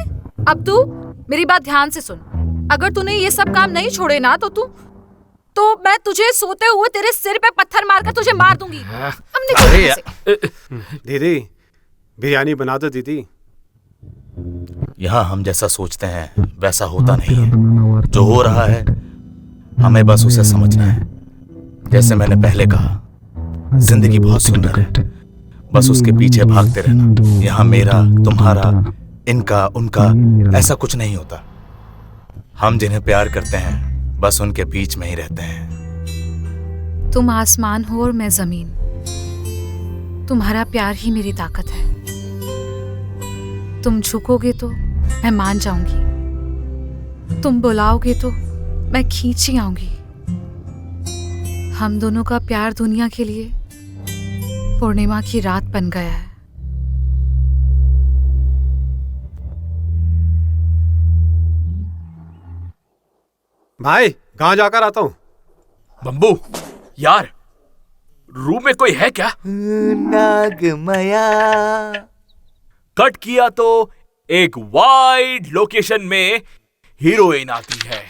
Speaker 4: अब तू मेरी बात ध्यान से सुन। अगर तूने ये सब काम नहीं छोड़े ना तो मैं तुझे सोते हुए तेरे सिर पे पत्थर मारकर तुझे मार दूंगी। अब निकल यहाँ से।
Speaker 7: दीदी, बिरयानी बना दो दीदी।
Speaker 1: यहाँ हम जैसा सोचते हैं वैसा होता नहीं है। जो हो रहा है हमें बस उसे समझना है। जैसे मैंने पहले कहा, जिंदगी बहुत सुंदर है, बस उसके पीछे भागते रहना। यहाँ मेरा, तुम्हारा, इनका, उनका ऐसा कुछ नहीं होता। हम जिन्हें प्यार करते हैं बस उनके बीच में ही रहते हैं।
Speaker 4: तुम आसमान हो और मैं जमीन। तुम्हारा प्यार ही मेरी ताकत है। तुम झुकोगे तो मैं मान जाऊंगी, तुम बुलाओगे तो मैं खींची आऊंगी। हम दोनों का प्यार दुनिया के लिए पूर्णिमा की रात बन गया है।
Speaker 7: भाई, कहाँ जाकर आता हूँ?
Speaker 11: बम्बू, यार रूम में कोई है क्या?
Speaker 14: नागमया।
Speaker 11: कट किया तो एक वाइड लोकेशन में हीरोइन आती है।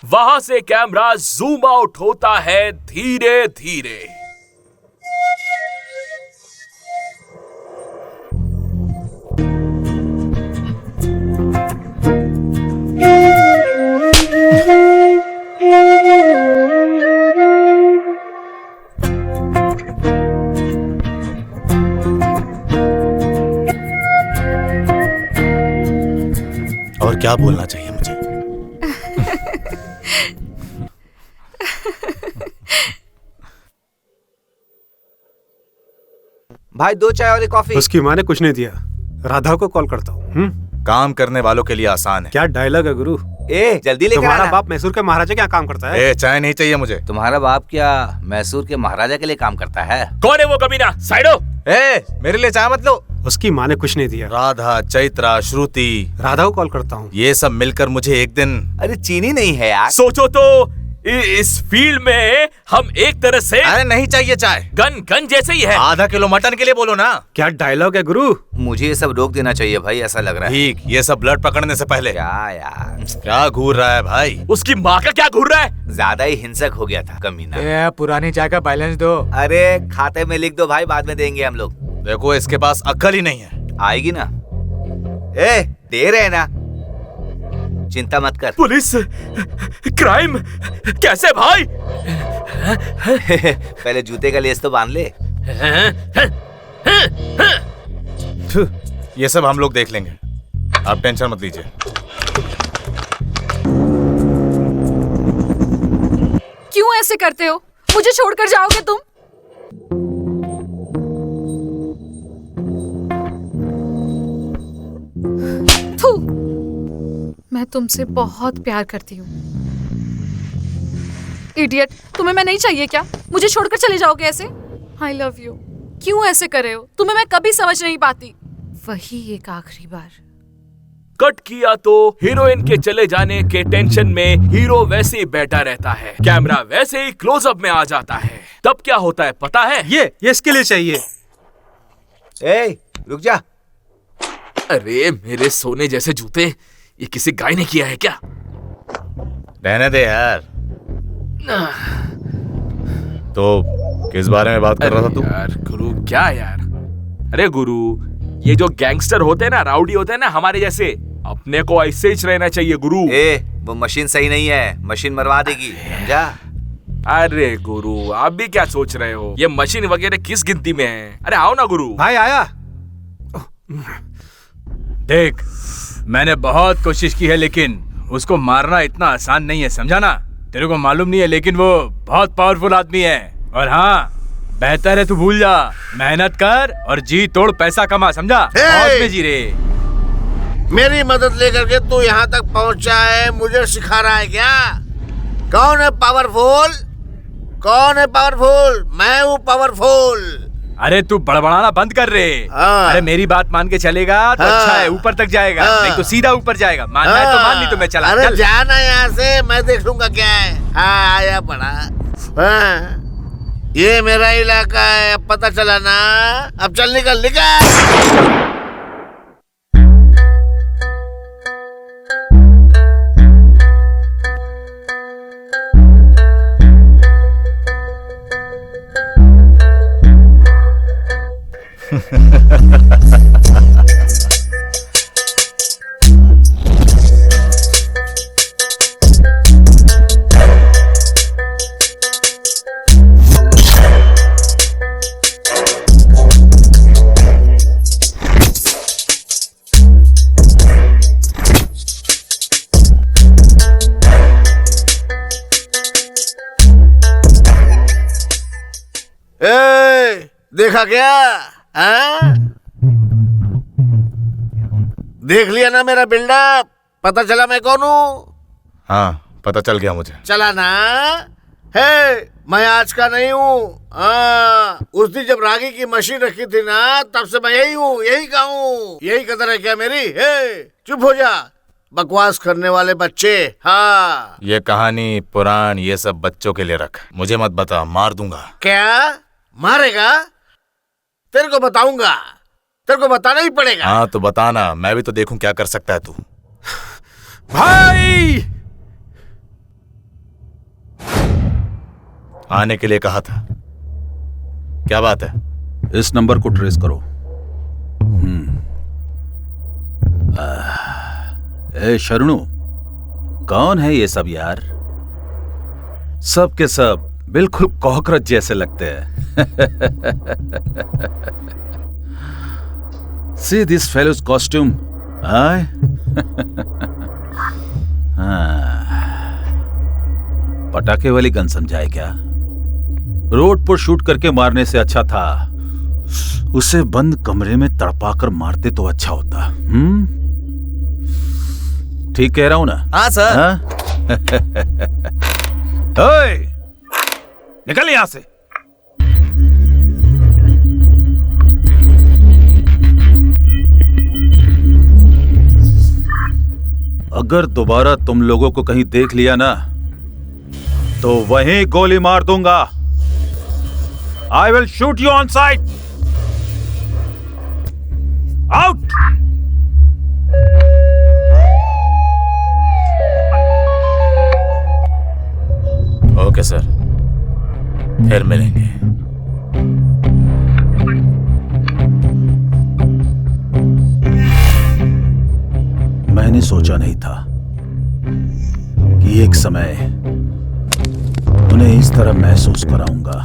Speaker 11: वहां से कैमरा जूम आउट होता है धीरे धीरे।
Speaker 1: और क्या बोलना चाहिए मुझे?
Speaker 14: भाई, 2 चाय और एक कॉफी।
Speaker 7: उसकी माँ ने कुछ नहीं दिया। राधा को कॉल करता हूँ।
Speaker 1: काम करने वालों के लिए आसान है।
Speaker 7: क्या डायलॉग है गुरु?
Speaker 14: जल्दी लेकर
Speaker 7: तुम्हारा
Speaker 14: आना।
Speaker 7: बाप मैसूर के महाराजा क्या काम करता है?
Speaker 1: चाय नहीं चाहिए मुझे।
Speaker 14: तुम्हारा बाप क्या मैसूर के महाराजा के लिए काम करता है?
Speaker 11: कौन है वो कमीना? साइडो।
Speaker 1: मेरे लिए चाय मत लो।
Speaker 7: उसकी माँ ने कुछ नहीं दिया।
Speaker 1: राधा, चैत्रा, श्रुति।
Speaker 7: राधा को कॉल करता हूँ।
Speaker 1: ये सब मिलकर मुझे एक दिन।
Speaker 14: अरे चीनी नहीं है यार।
Speaker 11: सोचो तो इस फील्ड में हम एक तरह से।
Speaker 1: अरे नहीं चाहिए चाय।
Speaker 11: गन जैसे ही है।
Speaker 1: आधा किलो मटन के लिए बोलो ना।
Speaker 7: क्या डायलॉग है गुरु?
Speaker 14: मुझे ये सब रोक देना चाहिए भाई, ऐसा लग रहा है।
Speaker 1: ठीक, ये सब ब्लड पकड़ने से पहले।
Speaker 14: क्या यार,
Speaker 1: क्या घूर रहा है भाई?
Speaker 11: उसकी माँ का क्या घूर रहा है?
Speaker 14: ज्यादा ही हिंसक हो गया था कमीना।
Speaker 2: पुरानी चाय का बैलेंस दो।
Speaker 14: अरे खाते में लिख दो भाई, बाद में देंगे हम लोग।
Speaker 1: देखो, इसके पास अक्ल ही नहीं है।
Speaker 14: आएगी ना। दे रहे ना, चिंता मत कर।
Speaker 11: पुलिस, क्राइम, कैसे भाई?
Speaker 14: पहले जूते का लेस तो बांध ले।
Speaker 1: ये सब हम लोग देख लेंगे, आप टेंशन मत लीजिए।
Speaker 4: क्यों ऐसे करते हो? मुझे छोड़कर जाओगे तुम? मैं तुमसे बहुत प्यार करती हूँ। इडियट, तुम्हें मैं नहीं चाहिए क्या? मुझे छोड़कर चले जाओगे ऐसे? आई लव यू। क्यों ऐसे कर रहे हो? तुम्हें मैं कभी समझ नहीं पाती। वही एक आखिरी बार।
Speaker 11: कट किया तो हीरोइन के चले जाने के टेंशन में हीरो वैसे ही बैठा रहता है, कैमरा वैसे ही क्लोजअप में आ जाता है। तब क्या होता है पता है?
Speaker 7: ये इसके लिए चाहिए।
Speaker 6: ए, रुक जा।
Speaker 11: अरे मेरे सोने जैसे जूते, ये किसी गाय ने किया है क्या?
Speaker 1: रहने दे यार। तो किस बारे में बात कर रहा था तू?
Speaker 11: यार गुरु, क्या यार? अरे गुरु, ये जो गैंगस्टर होते हैं ना, राउडी होते हैं ना हमारे जैसे, अपने को ऐसे ही रहना चाहिए गुरु।
Speaker 6: वो मशीन सही नहीं है, मशीन मरवा देगी, समझा?
Speaker 11: अरे गुरु, आप भी क्या सोच रहे हो? ये मशीन वगैरह किस गिनती में है? अरे आओ ना गुरु।
Speaker 7: भाई आया।
Speaker 9: देख, मैंने बहुत कोशिश की है, लेकिन उसको मारना इतना आसान नहीं है, समझा ना? तेरे को मालूम नहीं है, लेकिन वो बहुत पावरफुल आदमी है। और हाँ, बेहतर है तू भूल जा, मेहनत कर और जी तोड़ पैसा कमा, समझा? मौज में जी रे।
Speaker 10: मेरी मदद लेकर के तू यहाँ तक पहुँचा है, मुझे सिखा रहा है क्या? कौन है पावरफुल? कौन है पावरफुल? मैं हूँ पावरफुल।
Speaker 9: अरे तू बड़बड़ाना बंद कर रे। अरे मेरी बात मान के चलेगा तो अच्छा है, ऊपर तक जाएगा, नहीं तो सीधा ऊपर जाएगा। मानना है तो मान, नहीं तो मैं चला।
Speaker 10: अरे जाना यहाँ से, मैं देख लूंगा क्या है। हाँ, आया पड़ा। हाँ, ये मेरा इलाका है, अब पता चला ना? अब चल निकल निकल। देखा क्या? हाँ? देख लिया ना मेरा बिल्डअप? पता चला मैं कौन हूँ?
Speaker 1: हाँ, पता चल गया मुझे।
Speaker 10: चला ना? है, मैं आज का नहीं हूँ। हाँ, उस दिन जब रागी की मशीन रखी थी ना, तब से मैं यही हूँ, यही का हूँ। यही कदर है क्या मेरी? है, चुप हो जा, बकवास करने वाले बच्चे। हाँ,
Speaker 1: ये कहानी पुराण ये सब बच्चों के लिए रख, मुझे मत बता, मार दूंगा।
Speaker 10: क्या मारेगा? तेरे को बताऊंगा, तेरे को बताना ही पड़ेगा।
Speaker 1: हाँ तो बताना, मैं भी तो देखूं क्या कर सकता है तू।
Speaker 11: भाई,
Speaker 1: आने के लिए कहा था, क्या बात है?
Speaker 12: इस नंबर को ट्रेस करो। ए शरणु, कौन है ये सब यार? सब के सब बिल्कुल कॉकरोच जैसे लगते हैं। See this fellow's costume? पटाखे वाली गन समझाए क्या? रोड पर शूट करके मारने से अच्छा था उसे बंद कमरे में तड़पाकर मारते तो अच्छा होता। ठीक कह रहा हूं ना?
Speaker 14: हाँ सर।
Speaker 12: ओए, निकल यहां से। अगर दोबारा तुम लोगों को कहीं देख लिया ना तो वहीं गोली मार दूंगा। I will shoot you on site. Out.
Speaker 1: Okay sir, फिर मिलेंगे।
Speaker 12: मैंने सोचा नहीं था कि एक समय उन्हें इस तरह महसूस कराऊंगा।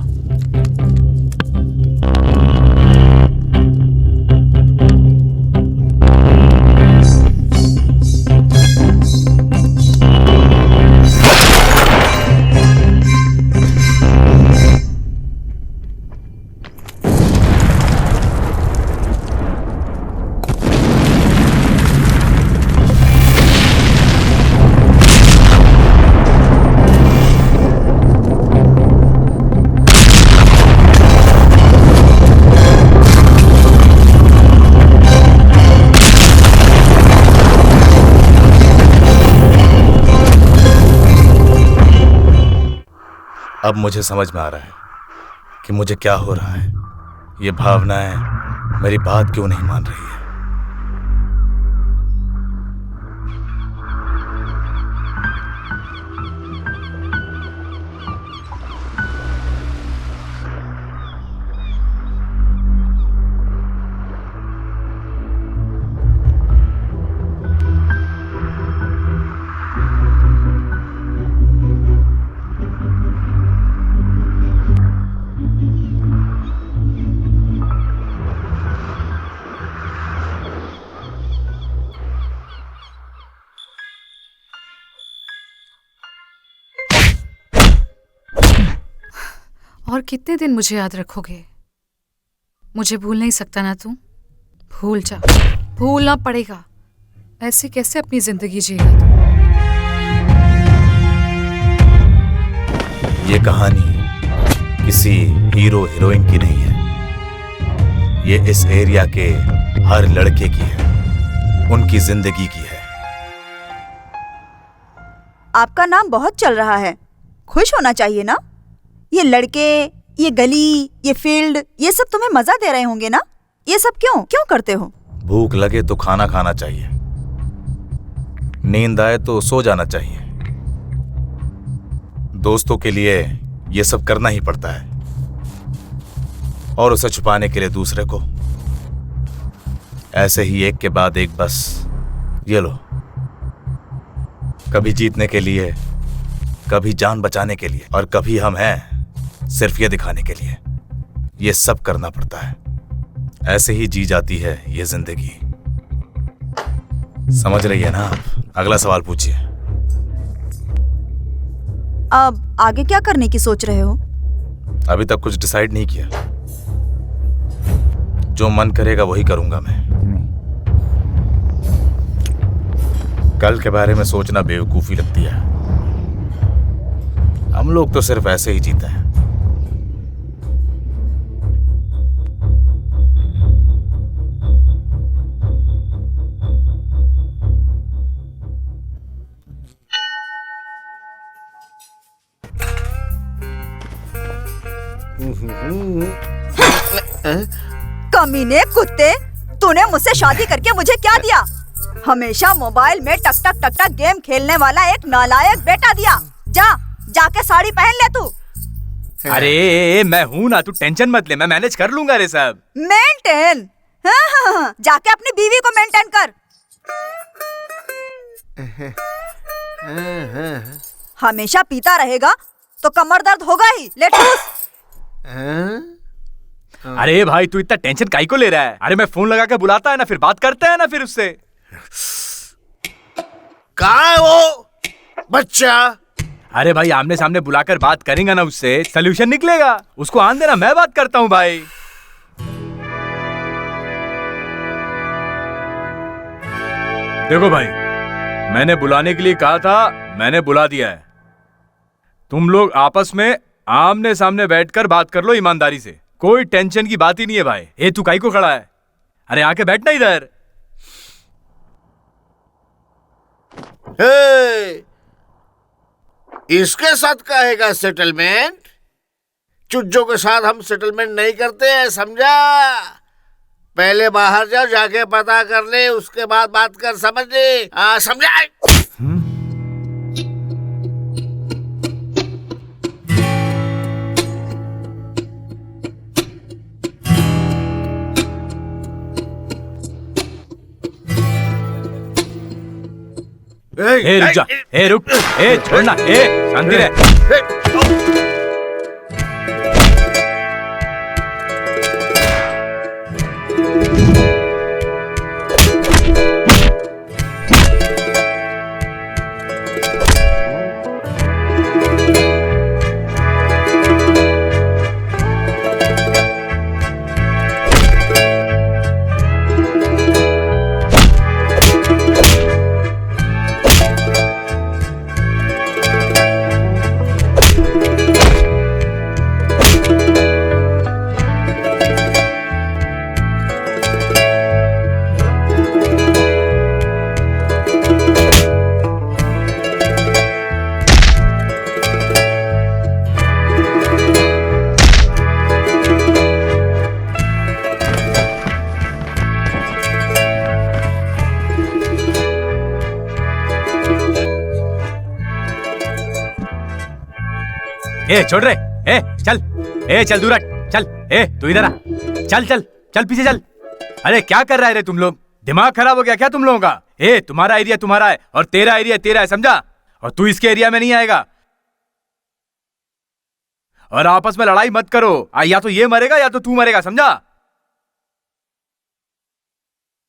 Speaker 1: अब मुझे समझ में आ रहा है कि मुझे क्या हो रहा है। ये भावनाएं मेरी बात क्यों नहीं मान रही है।
Speaker 4: और कितने दिन मुझे याद रखोगे? मुझे भूल नहीं सकता ना तू? भूल जा, भूलना पड़ेगा। ऐसे कैसे अपनी जिंदगी जिएगा तू?
Speaker 1: ये कहानी किसी हीरो हीरोइन की नहीं है। ये इस एरिया के हर लड़के की है, उनकी जिंदगी की है।
Speaker 5: आपका नाम बहुत चल रहा है, खुश होना चाहिए ना। ये लड़के, ये गली, ये फील्ड, ये सब तुम्हें मजा दे रहे होंगे ना। ये सब क्यों क्यों करते हो?
Speaker 1: भूख लगे तो खाना खाना चाहिए, नींद आए तो सो जाना चाहिए। दोस्तों के लिए ये सब करना ही पड़ता है, और उसे छुपाने के लिए दूसरे को। ऐसे ही एक के बाद एक, बस ये लो। कभी जीतने के लिए, कभी जान बचाने के लिए, और कभी हम हैं सिर्फ ये दिखाने के लिए। ये सब करना पड़ता है। ऐसे ही जी जाती है ये जिंदगी। समझ रही है ना आप? अगला सवाल पूछिए।
Speaker 5: अब आगे क्या करने की सोच रहे हो?
Speaker 1: अभी तक कुछ डिसाइड नहीं किया। जो मन करेगा वही करूंगा मैं। कल के बारे में सोचना बेवकूफी लगती है। हम लोग तो सिर्फ ऐसे ही जीते हैं।
Speaker 5: कमीने कुत्ते, तूने मुझसे शादी करके मुझे क्या दिया? हमेशा मोबाइल में टक टक टक टक गेम खेलने वाला एक नालायक बेटा दिया। जाके साड़ी पहन ले तू।
Speaker 9: अरे मैं हूं ना, तू टेंशन मत ले, मैं मैनेज कर लूंगा रे सब।
Speaker 5: मेंटेन? हाँ, जाके अपनी बीवी को मेंटेन कर। हमेशा पीता रहेगा तो कमर दर्द होगा ही। ले ठूस।
Speaker 9: अरे भाई तू इतना टेंशन काहे को ले रहा है? अरे मैं फोन लगा के बुलाता है ना, फिर बात करते हैं ना फिर उससे।
Speaker 10: कहाँ है वो बच्चा?
Speaker 9: अरे भाई आमने सामने बुलाकर बात करेंगे ना, उससे सलूशन निकलेगा। उसको आन देना, मैं बात करता हूँ भाई। देखो भाई, मैंने बुलाने के लिए कहा था, मैंने बुला दिया है। तुम लोग आपस में आमने सामने बैठकर बात कर लो ईमानदारी से। कोई टेंशन की बात ही नहीं है भाई। ए तू काहे को खड़ा है? अरे आके बैठना इधर।
Speaker 10: इसके साथ कहेगा सेटलमेंट? चुज्जों के साथ हम सेटलमेंट नहीं करते हैं, समझा? पहले बाहर जाओ, जाके पता कर ले, उसके बाद बात कर, समझ ले? समझा?
Speaker 9: ए रुक जा, ए रुक, ए छोड़ना, ए शांति रह। ए छोड़ रे, ए चल दूर हट, चल, ए तू इधर आ, चल चल चल पीछे चल। अरे क्या कर रहा है रे तुम लोग, दिमाग खराब हो गया क्या तुम लोगों का? ए तुम्हारा एरिया तुम्हारा है और तेरा एरिया तेरा है, समझा? और तू इसके एरिया में नहीं आएगा। और आपस में लड़ाई मत करो, या तो ये मरेगा या तो तू मरेगा, समझा?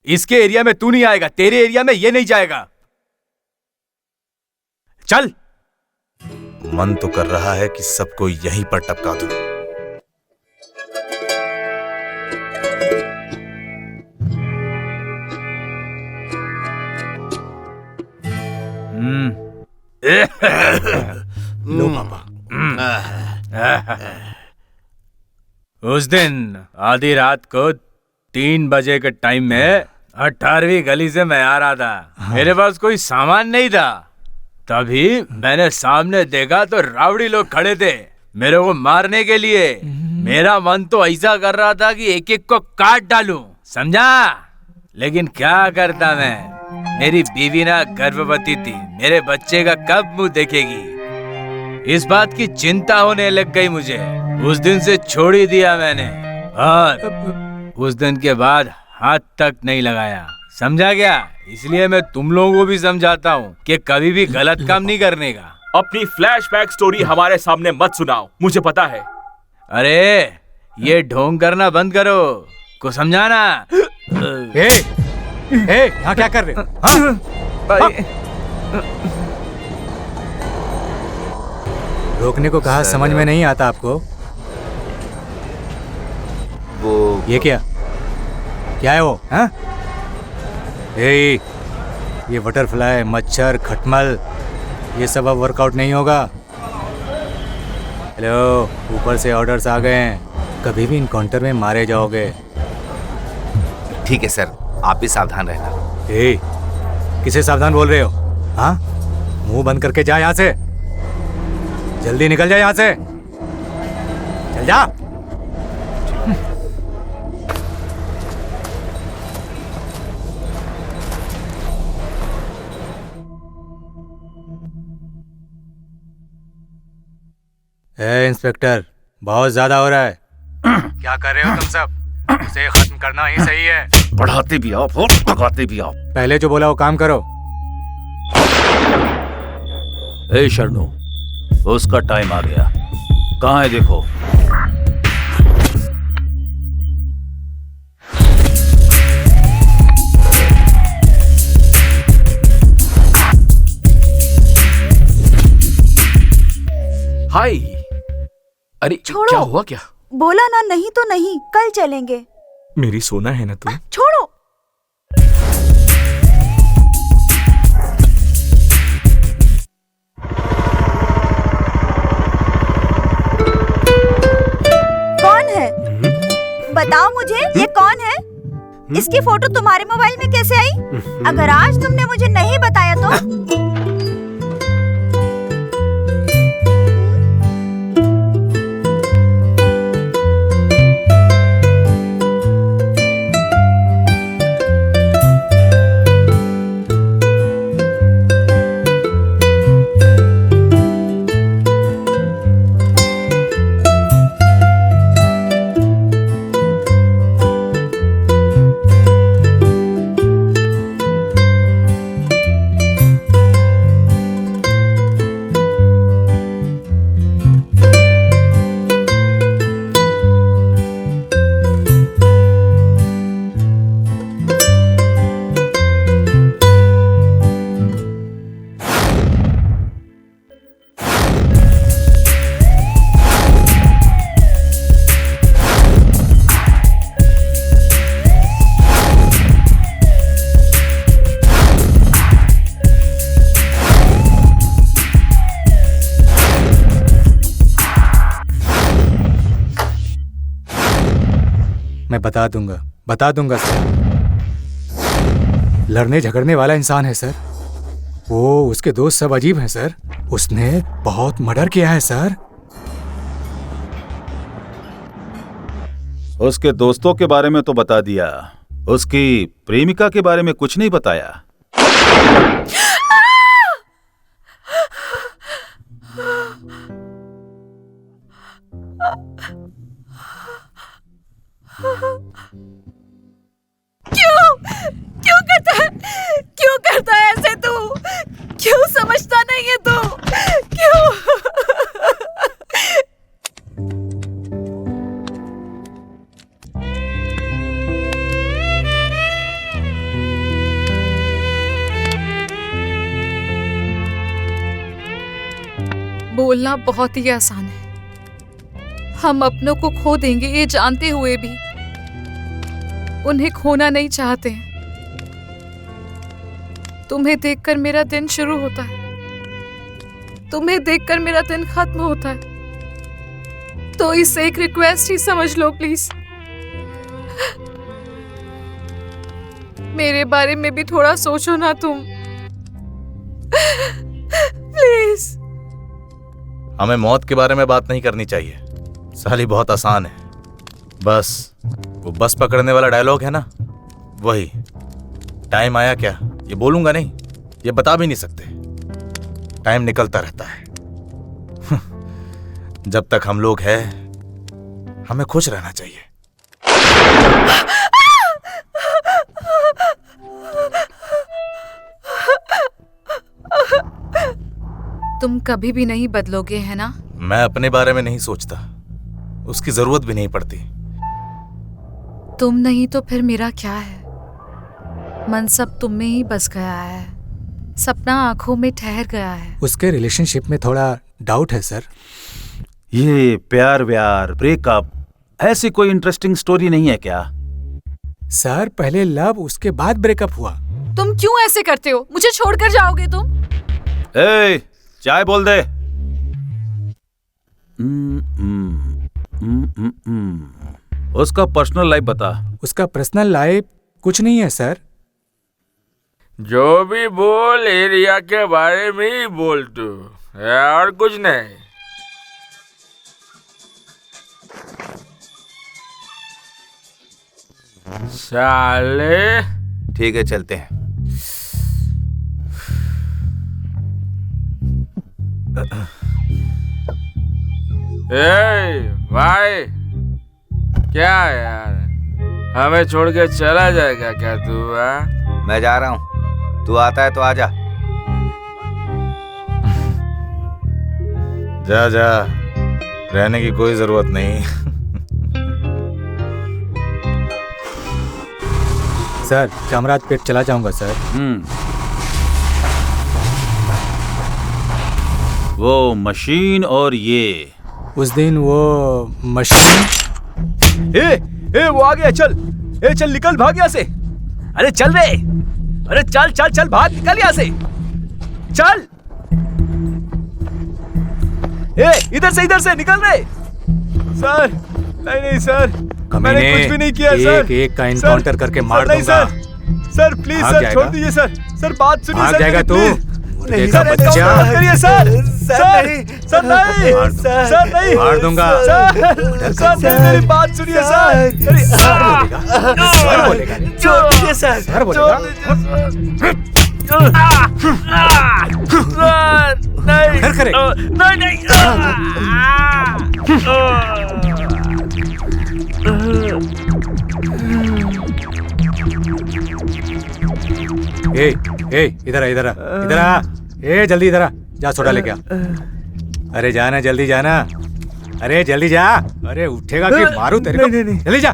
Speaker 9: इसके एरिया में तू नहीं आएगा, तेरे एरिया में ये नहीं जाएगा। चल।
Speaker 1: मन तो कर रहा है कि सबको यहीं पर टपका दूं।
Speaker 2: लो पापा।
Speaker 9: उस दिन आधी रात को 3 बजे के टाइम में 18वीं गली से मैं आ रहा था। मेरे पास कोई सामान नहीं था। तभी मैंने सामने देखा तो रावड़ी लोग खड़े थे मेरे को मारने के लिए। मेरा मन तो ऐसा कर रहा था कि एक एक को काट डालूं, समझा? लेकिन क्या करता मैं, मेरी बीवी ना गर्भवती थी, मेरे बच्चे का कब मुंह देखेगी, इस बात की चिंता होने लग गई मुझे। उस दिन से छोड़ ही दिया मैंने और उस दिन के बाद हाथ तक नहीं लगाया, समझा क्या? इसलिए मैं तुम लोगों को भी समझाता हूँ कि कभी भी गलत काम नहीं करने का।
Speaker 11: अपनी फ्लैशबैक स्टोरी हमारे सामने मत सुनाओ, मुझे पता है।
Speaker 9: अरे ये ढोंग करना बंद करो, को समझाना।
Speaker 2: यहाँ क्या कर रहे हो? रोकने को कहा, समझ में नहीं आता आपको?
Speaker 6: वो
Speaker 2: ये क्या है वो? हाँ? ये बटरफ्लाई, मच्छर, खटमल, ये सब अब वर्कआउट नहीं होगा। हेलो, ऊपर से ऑर्डर्स आ गए हैं, कभी भी इनकाउंटर में मारे जाओगे।
Speaker 6: ठीक है सर, आप भी सावधान रहना।
Speaker 2: किसे सावधान बोल रहे हो? हाँ, मुंह बंद करके जा यहाँ से, जल्दी निकल जा यहाँ से, चल जा। इंस्पेक्टर, बहुत ज्यादा हो रहा है। क्या कर रहे हो तुम सब? इसे खत्म करना ही सही है।
Speaker 12: बढ़ाते भी आप और भगाते भी आप।
Speaker 2: पहले जो बोला वो काम करो।
Speaker 12: ए शरणु, उसका टाइम आ गया, कहाँ है देखो।
Speaker 11: हाय, अरे
Speaker 5: छोड़ो।
Speaker 11: क्या हुआ? क्या
Speaker 5: बोला ना, नहीं तो नहीं, कल चलेंगे।
Speaker 11: मेरी सोना है ना तू?
Speaker 5: छोड़ो। कौन है? बताओ मुझे, ये कौन है? इसकी फोटो तुम्हारे मोबाइल में कैसे आई? अगर आज तुमने मुझे नहीं बताया तो
Speaker 2: मैं बता दूंगा सर। लड़ने झगड़ने वाला इंसान है सर। वो, उसके दोस्त सब अजीब हैं सर। उसने बहुत मर्डर किया है सर।
Speaker 12: उसके दोस्तों के बारे में तो बता दिया, उसकी प्रेमिका के बारे में कुछ नहीं बताया।
Speaker 4: बोलना बहुत ही आसान है। हम अपनों को खो देंगे ये जानते हुए भी उन्हें खोना नहीं चाहते हैं। तुम्हें देखकर मेरा दिन शुरू होता है, तुम्हें देखकर मेरा दिन खत्म होता है। तो इसे एक रिक्वेस्ट ही समझ लो प्लीज। मेरे बारे में भी थोड़ा सोचो ना तुम, प्लीज।
Speaker 1: हमें मौत के बारे में बात नहीं करनी चाहिए, साली बहुत आसान है। बस वो बस पकड़ने वाला डायलॉग है ना, वही। टाइम आया क्या ये बोलूंगा नहीं, ये बता भी नहीं सकते। टाइम निकलता रहता है। जब तक हम लोग हैं हमें खुश रहना चाहिए।
Speaker 4: तुम कभी भी नहीं बदलोगे है ना?
Speaker 1: मैं अपने बारे में नहीं सोचता, उसकी जरूरत भी नहीं पड़ती।
Speaker 4: तुम नहीं तो फिर मेरा क्या है? मन सब तुम में ही बस गया है, सपना आंखों में ठहर गया है।
Speaker 2: उसके रिलेशनशिप में थोड़ा डाउट है सर।
Speaker 12: ये प्यार व्यार ब्रेकअप ऐसी कोई इंटरेस्टिंग स्टोरी नहीं है क्या?
Speaker 2: सर पहले लव उसके बाद ब्रेकअप हुआ।
Speaker 4: तुम क्यों ऐसे करते हो? मुझे छोड़कर जाओगे तुम?
Speaker 12: ए, चाय बोल दे। उसका पर्सनल लाइफ बता।
Speaker 2: उसका पर्सनल लाइफ कुछ नहीं है सर।
Speaker 11: जो भी बोल एरिया के बारे में ही बोल तू, और कुछ नहीं। साले।
Speaker 6: ठीक है चलते हैं।
Speaker 11: भाई क्या यार, हमें छोड़ के चला जाएगा क्या तू?
Speaker 6: मैं जा रहा हूँ, तू आता है तो आ जा।
Speaker 1: जा जा, रहने की कोई जरूरत नहीं।
Speaker 2: सर चामराज पेट चला जाऊंगा सर।
Speaker 12: वो मशीन और ये
Speaker 2: उस दिन वो मशीन।
Speaker 9: ए वो आ गया, चल। चल निकल, भाग यहाँ से। अरे चल रे, अरे चल चल चल, भाग, निकल यहाँ से, चल। इधर से निकल रे। सर नहीं सर, मैंने कुछ भी नहीं किया सर।
Speaker 2: एक का इनकाउंटर करके मार दूंगा।
Speaker 9: सर प्लीज सर, छोड़ दीजिए सर। सर बात सुनिए सर।
Speaker 2: भाग जाएगा तू?
Speaker 9: नहीं सर, बच्चा करिए सर। सर नहीं, सर नहीं,
Speaker 2: मार दूंगा।
Speaker 9: सर मेरी बात सुनिए सर।
Speaker 2: सर बोलेगा,
Speaker 9: छोड़ दीजिए सर।
Speaker 2: सर बोलेगा।
Speaker 11: नहीं
Speaker 2: फिर करे।
Speaker 11: नहीं
Speaker 2: इधर आ। जल्दी इधर आ, जा सोडा लेके आ। अरे जाना, जल्दी जाना। अरे जल्दी जा। अरे उठेगा कि मारू तेरे को? जल्दी जा।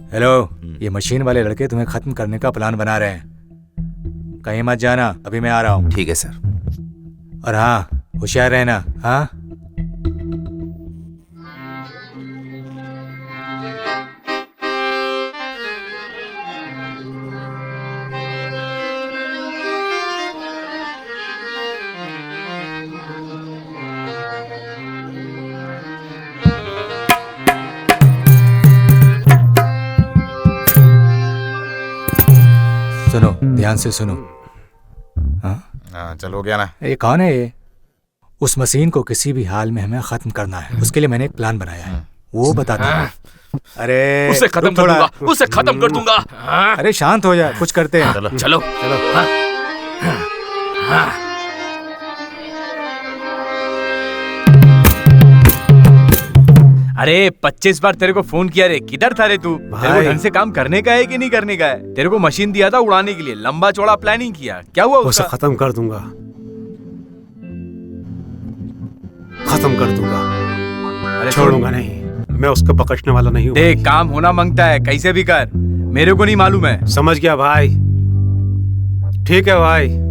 Speaker 2: हेलो, ये मशीन वाले लड़के तुम्हें खत्म करने का प्लान बना रहे हैं। कहीं मत जाना, अभी मैं आ रहा हूँ।
Speaker 6: ठीक है सर।
Speaker 2: और हाँ, होशियार रहना। हाँ सुनो, ध्यान से सुनो।
Speaker 1: हाँ चल, हो गया ना।
Speaker 2: ये कौन है ये? उस मशीन को किसी भी हाल में हमें खत्म करना है। उसके लिए मैंने एक प्लान बनाया है, वो बताता हूँ। अरे
Speaker 11: उसे खत्म कर दूंगा, उसे खत्म कर दूंगा।
Speaker 2: अरे शांत हो जा, कुछ करते हैं।
Speaker 11: चलो
Speaker 2: चलो।
Speaker 9: अरे 25 बार तेरे को फोन किया रे, किधर था रे तू? तेरे को ढंग से काम करने का है कि नहीं करने का है? तेरे को मशीन दिया था उड़ाने के लिए, लंबा चौड़ा प्लानिंग किया, क्या हुआ उसका?
Speaker 7: उसे खत्म कर दूंगा। खत्म कर दूंगा।
Speaker 9: अरे
Speaker 7: छोड़ूंगा नहीं, मैं उसको बख्शने वाला नहीं हूँ।
Speaker 9: देख, काम होना मांगता है, कैसे भी कर, मेरे को नहीं मालूम है।
Speaker 7: समझ गया भाई, ठीक है भाई।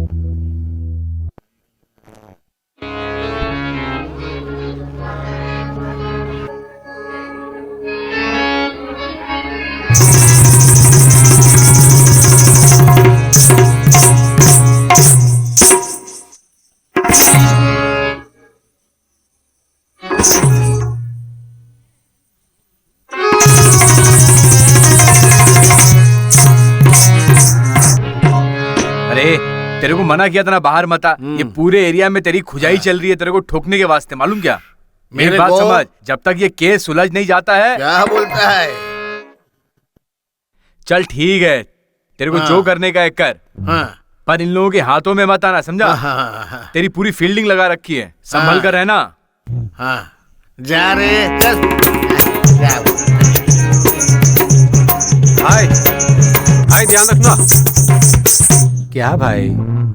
Speaker 9: तेरे को मना किया था ना बाहर मत आ। ये पूरे एरिया में तेरी खुजाई चल रही है तेरे को ठोकने के वास्ते, मालूम क्या? मेरी बात समझ, जब तक ये केस सुलझ नहीं जाता है।
Speaker 10: क्या बोलता है?
Speaker 9: चल ठीक है, तेरे को जो करने का है कर, पर इन लोगों के हाथों में मत आना, समझा? तेरी पूरी फील्डिंग लगा रखी है, संभल कर रहना।
Speaker 10: जा रे,
Speaker 7: भाई भाई ध्यान रखना।
Speaker 2: क्या भाई?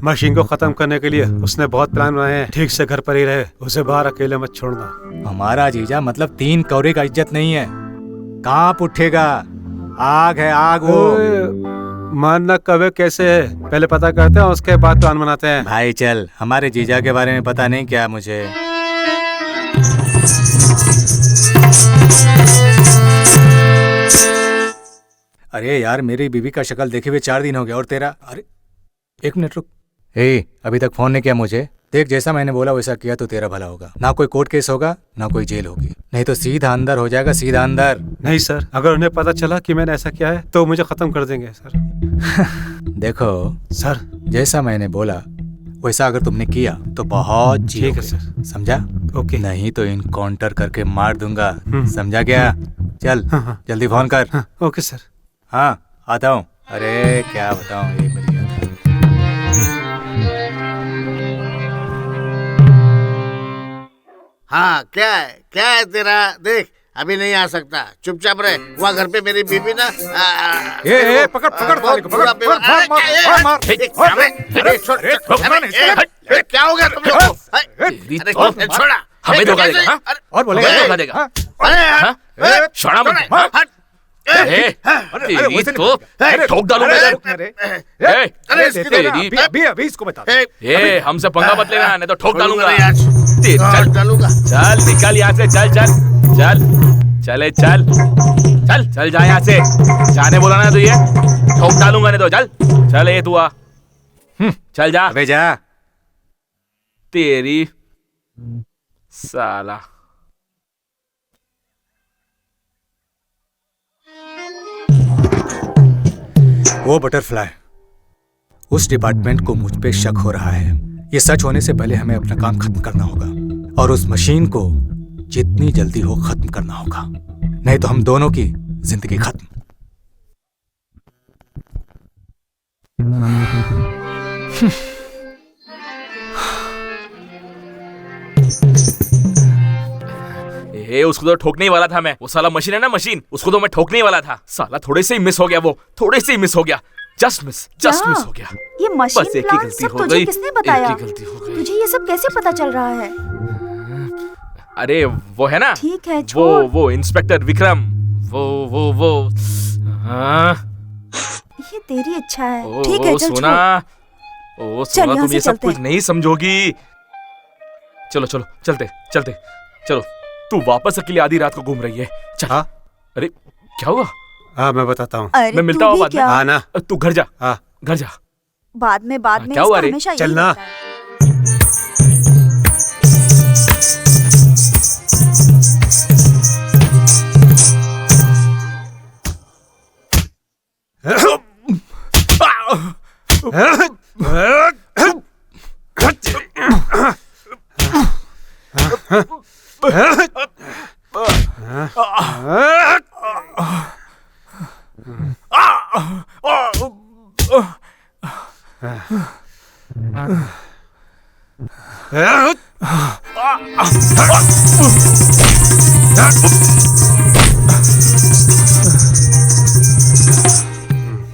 Speaker 7: मशीन को खत्म करने के लिए उसने बहुत प्लान बनाए हैं। ठीक से घर पर ही रहे, उसे बाहर अकेले मत छोड़ना।
Speaker 2: हमारा जीजा मतलब 3 कौड़े का इज्जत नहीं है, कांप उठेगा। आग है आग वो।
Speaker 7: मानना कब है कैसे है पहले पता करते हैं, उसके बाद प्लान बनाते हैं।
Speaker 2: भाई चल, हमारे जीजा के बारे में पता नहीं क्या मुझे। अरे यार, मेरी बीवी का शक्ल देखे हुए 4 दिन हो गया और तेरा। अरे 1 मिनट रुक। अभी तक फोन नहीं किया मुझे। देख, जैसा मैंने बोला वैसा किया तो तेरा भला होगा। ना कोई कोर्ट केस होगा, ना कोई जेल होगी, नहीं तो सीधा अंदर हो जाएगा, सीधा अंदर।
Speaker 7: नहीं सर, अगर उन्हें पता चला कि मैंने ऐसा किया है तो मुझे खत्म कर देंगे सर।
Speaker 2: देखो
Speaker 7: सर,
Speaker 2: जैसा मैंने बोला वैसा अगर तुमने किया तो बहुत
Speaker 7: ठीक है सर,
Speaker 2: समझा?
Speaker 7: ओके।
Speaker 2: नहीं तो इनकाउंटर करके मार दूंगा, समझा क्या? चल जल्दी फोन कर।
Speaker 7: Okay sir.
Speaker 2: हाँ आता हूँ। अरे क्या बताऊँ, ये मिल गया था।
Speaker 10: हाँ क्या है तेरा? देख, अभी नहीं आ सकता, चुपचाप रहे। वहाँ घर पे मेरी बीबी ना
Speaker 2: पकड़
Speaker 10: क्या हो गया तुम लोग को? छोड़ा,
Speaker 11: हमें धोखा देगा
Speaker 2: और बोलेगा
Speaker 11: धोखा देगा। छोड़ा मत, ठोक डालूंगा।
Speaker 2: अभी इसको बता।
Speaker 11: हमसे पंगा मत लेना, नहीं तो ठोक डालूंगा।
Speaker 10: चल
Speaker 11: निकल यहाँ से, चल जा यहाँ से। जाने बोला ना तुझे, ठोक डालूंगा नहीं तो। चल ये तू आ, चल जा।
Speaker 2: अबे जा।
Speaker 11: तेरी साला।
Speaker 2: वो बटरफ्लाई, उस डिपार्टमेंट को मुझ पे शक हो रहा है। ये सच होने से पहले हमें अपना काम खत्म करना होगा और उस मशीन को जितनी जल्दी हो खत्म करना होगा, नहीं तो हम दोनों की जिंदगी खत्म।
Speaker 11: उसको तो ठोकने ही वाला था मैं। वो साला मशीन है ना, मशीन, उसको तो मैं ठोकने ही वाला था। साला थोड़े से ही मिस हो गया, वो थोड़े से ही मिस हो गया। जस्ट मिस हो गया।
Speaker 5: ये मशीन
Speaker 11: बस एक ही
Speaker 5: प्लान
Speaker 11: गलती
Speaker 5: सब
Speaker 11: हो
Speaker 5: तुझे
Speaker 11: गई,
Speaker 5: किसने बताया?
Speaker 11: एक ही गलती हो गई।
Speaker 5: तुझे ये सब कैसे पता चल रहा है?
Speaker 11: अरे वो है ना,
Speaker 5: ठीक है छोड़।
Speaker 11: वो इंस्पेक्टर विक्रम, वो
Speaker 5: ये तेरी इच्छा है।
Speaker 11: ओ,
Speaker 5: ठीक है चल
Speaker 11: सोना,
Speaker 5: चल
Speaker 11: सोना,
Speaker 5: यहाँ
Speaker 11: तुम ये
Speaker 5: से
Speaker 11: सब कुछ नहीं समझोगी। चलो चलते। चलो, तू वापस अकेले आधी रात को घूम रही है। चल।
Speaker 7: हाँ?
Speaker 11: अरे क्या हुआ?
Speaker 7: हाँ मैं बताता हूँ।
Speaker 11: मैं मिलता हूँ बाद में।
Speaker 7: हाँ ना,
Speaker 11: तू घर जा।
Speaker 7: हाँ
Speaker 11: घर जा।
Speaker 5: बाद में
Speaker 11: क्या हुआ रे?
Speaker 5: हमेशा यही
Speaker 7: चलना।
Speaker 5: होता है।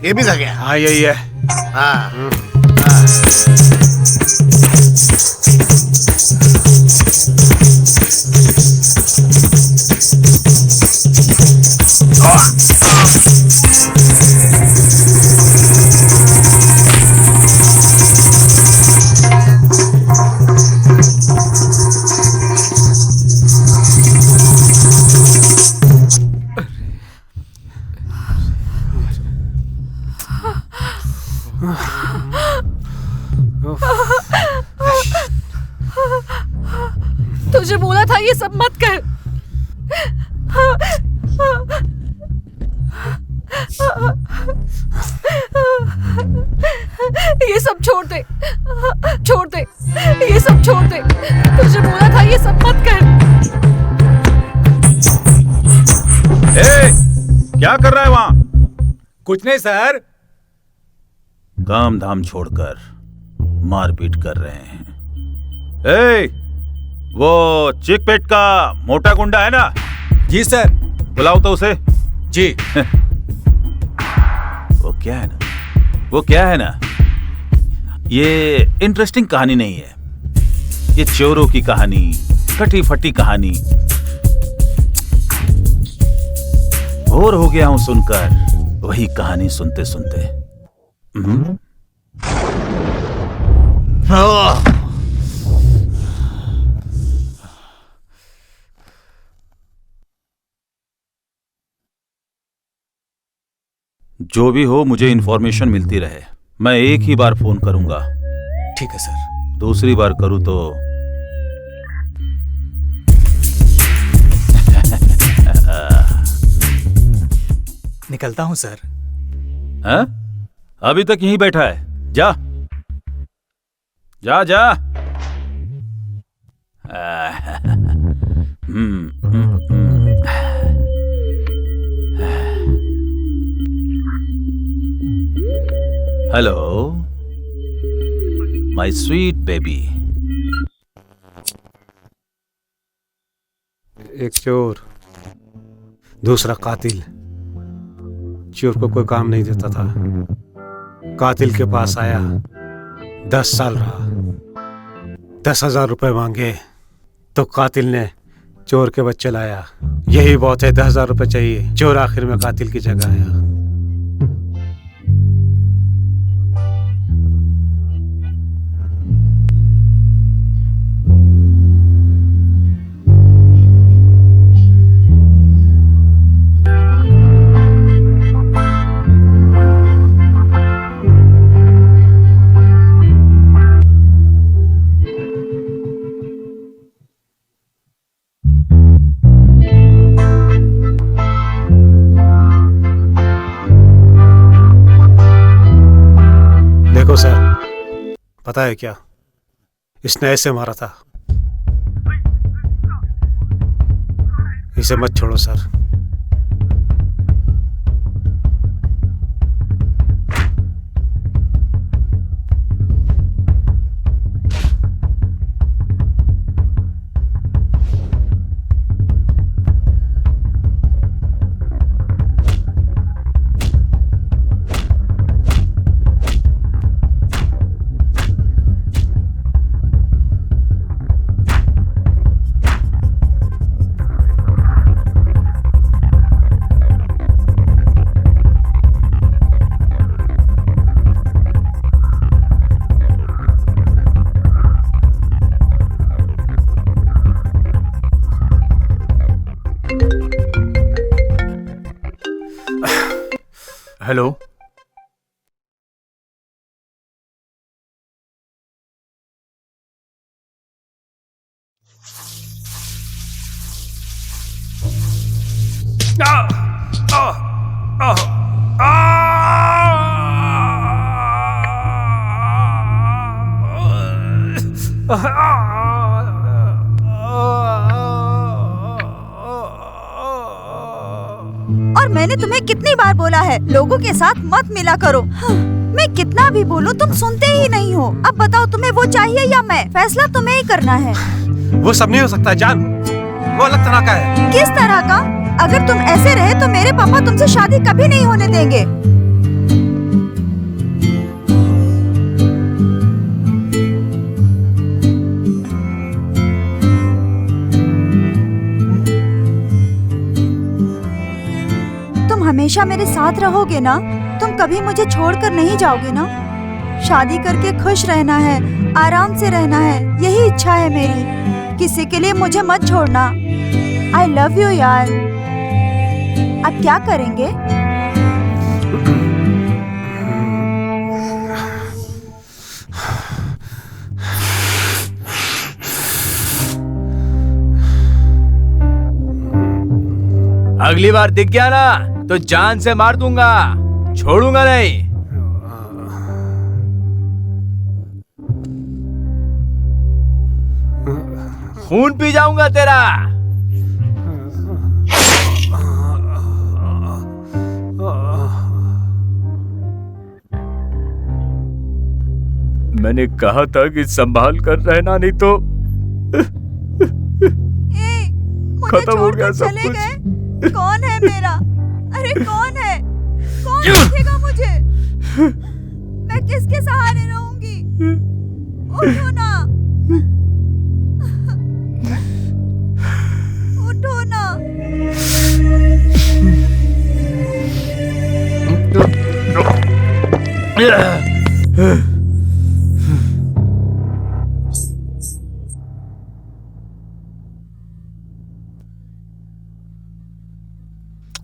Speaker 10: ये भी था क्या?
Speaker 7: हाँ यही है।
Speaker 10: हाँ
Speaker 4: तुझे बोला था ये सब मत कर। ये सब छोड़ दे, छोड़ दे, ये सब छोड़ दे। तुझे बोला था ये सब मत कर।
Speaker 12: क्या कर रहा है वहां?
Speaker 2: कुछ नहीं सर।
Speaker 12: काम धाम छोड़कर मारपीट कर रहे हैं। ए, वो चिक पेट का मोटा गुंडा है ना?
Speaker 2: जी सर।
Speaker 12: बुलाओ तो उसे।
Speaker 2: जी।
Speaker 12: वो क्या है ना, ये इंटरेस्टिंग कहानी नहीं है। ये चोरों की कहानी, कटी फटी कहानी। बोर हो गया हूं सुनकर वही कहानी सुनते सुनते। जो भी हो, मुझे इंफॉर्मेशन मिलती रहे। मैं एक ही बार फोन करूंगा।
Speaker 2: ठीक है सर।
Speaker 12: दूसरी बार करूं तो
Speaker 2: निकलता हूं सर।
Speaker 12: हाँ? अभी तक यहीं बैठा है? जा जा जा। Hello my sweet baby.
Speaker 7: एक चोर, दूसरा कातिल। चोर को कोई काम नहीं देता था, कातिल के पास आया, 10 साल रहा, 10,000 रुपए मांगे तो कातिल ने चोर के बच्चे लाया। यही बहुत है, 10,000 रुपए चाहिए। चोर आखिर में कातिल की जगह आया। सर, पता है क्या, इसने ऐसे मारा था। इसे मत छोड़ो सर।
Speaker 9: हेलो,
Speaker 5: और मैंने तुम्हें कितनी बार बोला है लोगों के साथ मत मिला करो। मैं कितना भी बोलूं तुम सुनते ही नहीं हो। अब बताओ तुम्हें वो चाहिए या मैं? फैसला तुम्हें ही करना है।
Speaker 7: वो सब नहीं हो सकता जान, वो अलग तरह का है।
Speaker 5: किस तरह का? अगर तुम ऐसे रहे तो मेरे पापा तुमसे शादी कभी नहीं होने देंगे। हमेशा मेरे साथ रहोगे ना? तुम कभी मुझे छोड़कर नहीं जाओगे ना? शादी करके खुश रहना है, आराम से रहना है, यही इच्छा है मेरी। किसी के लिए मुझे मत छोड़ना। आई लव यू यार। अब क्या करेंगे?
Speaker 9: अगली बार दिख गया ना तो जान से मार दूंगा, छोड़ूंगा नहीं। खून पी जाऊंगा तेरा। मैंने कहा था कि संभाल कर रहना, नहीं तो खत्म हो गया सब कुछ।
Speaker 5: कौन है मेरा? अरे कौन है? कौन देखेगा मुझे? मैं किसके सहारे रहूंगी? उठो ना, उठो ना।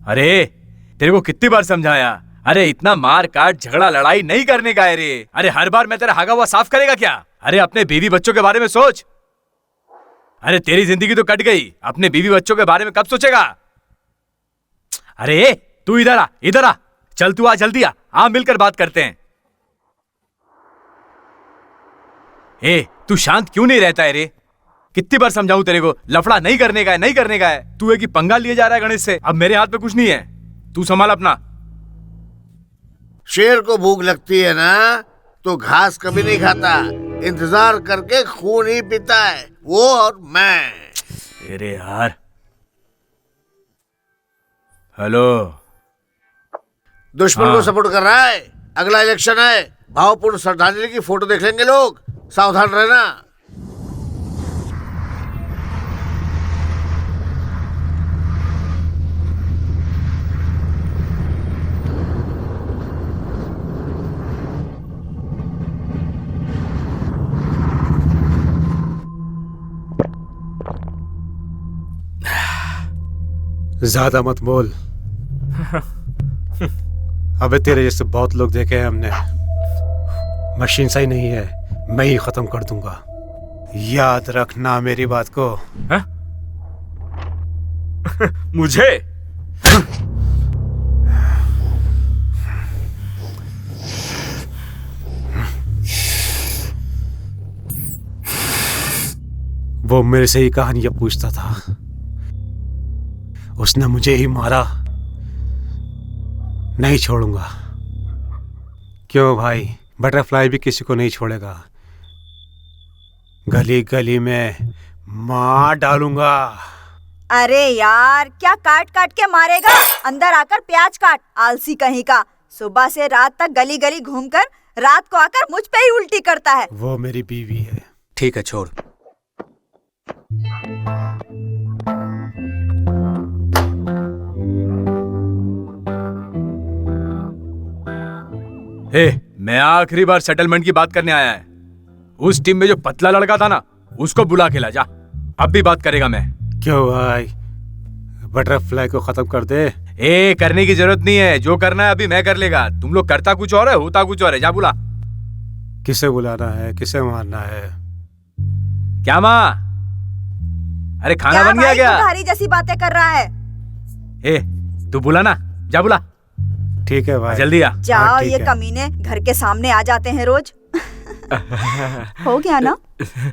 Speaker 9: अरे तेरे को कितनी बार समझाया, अरे इतना मार काट झगड़ा लड़ाई नहीं करने का है रे। अरे हर बार मैं तेरा हागा हुआ साफ करेगा क्या? अरे अपने बीवी बच्चों के बारे में सोच। अरे तेरी जिंदगी तो कट गई, अपने बीवी बच्चों के बारे में कब सोचेगा? अरे तू इधर आ, इधर आ, चल तू आ, जल्दी आ मिलकर बात करते हैं। ए तू शांत क्यों नहीं रहता है रे? कितनी बार समझाऊं तेरे को, लफड़ा नहीं करने का है, नहीं करने का है। तू है कि पंगा लिए जा रहा है गणेश से। अब मेरे हाथ में कुछ नहीं है, तू संभाल अपना।
Speaker 10: शेर को भूख लगती है ना तो घास कभी नहीं खाता, इंतजार करके खून ही पीता है, वो और मैं।
Speaker 9: अरे यार, हेलो,
Speaker 10: दुश्मन को सपोर्ट कर रहा है। अगला इलेक्शन है, भावपूर्ण श्रद्धांजलि की फोटो देख लेंगे लोग, सावधान रहना।
Speaker 7: ज्यादा मत बोल। अबे तेरे जैसे बहुत लोग देखे हैं हमने। मशीन सही नहीं है, मैं ही खत्म कर दूंगा, याद रखना मेरी बात को।
Speaker 11: मुझे
Speaker 7: वो मेरे से ही कहानियां पूछता था, उसने मुझे ही मारा, नहीं छोड़ूंगा। क्यों भाई, बटरफ्लाई भी किसी को नहीं छोड़ेगा, गली गली में मार डालूंगा।
Speaker 5: अरे यार, क्या काट काट के मारेगा? अंदर आकर प्याज काट, आलसी कहीं का। सुबह से रात तक गली गली घूमकर रात को आकर मुझ पे ही उल्टी करता है।
Speaker 7: वो मेरी बीवी है।
Speaker 2: ठीक है, छोड़।
Speaker 9: मैं आखिरी बार सेटलमेंट की बात करने आया है। उस टीम में जो पतला लड़का था ना, उसको बुला के ला जा। अब भी बात करेगा मैं।
Speaker 7: क्यों भाई, बटरफ्लाई को खत्म कर दे।
Speaker 9: करने की जरूरत नहीं है, जो करना है अभी मैं कर लेगा। तुम लोग करता कुछ और है, होता कुछ और है। जा बुला।
Speaker 7: किसे बुलाना है, किसे मारना है?
Speaker 9: क्या माँ? अरे खाना बन गया क्या?
Speaker 5: भारी जैसी बातें कर रहा है।
Speaker 9: तू बुला ना, जा बुला।
Speaker 7: ठीक है भाई,
Speaker 9: जल्दी आ।
Speaker 5: जाओ, ये कमीने घर के सामने आ जाते हैं रोज। हो गया ना?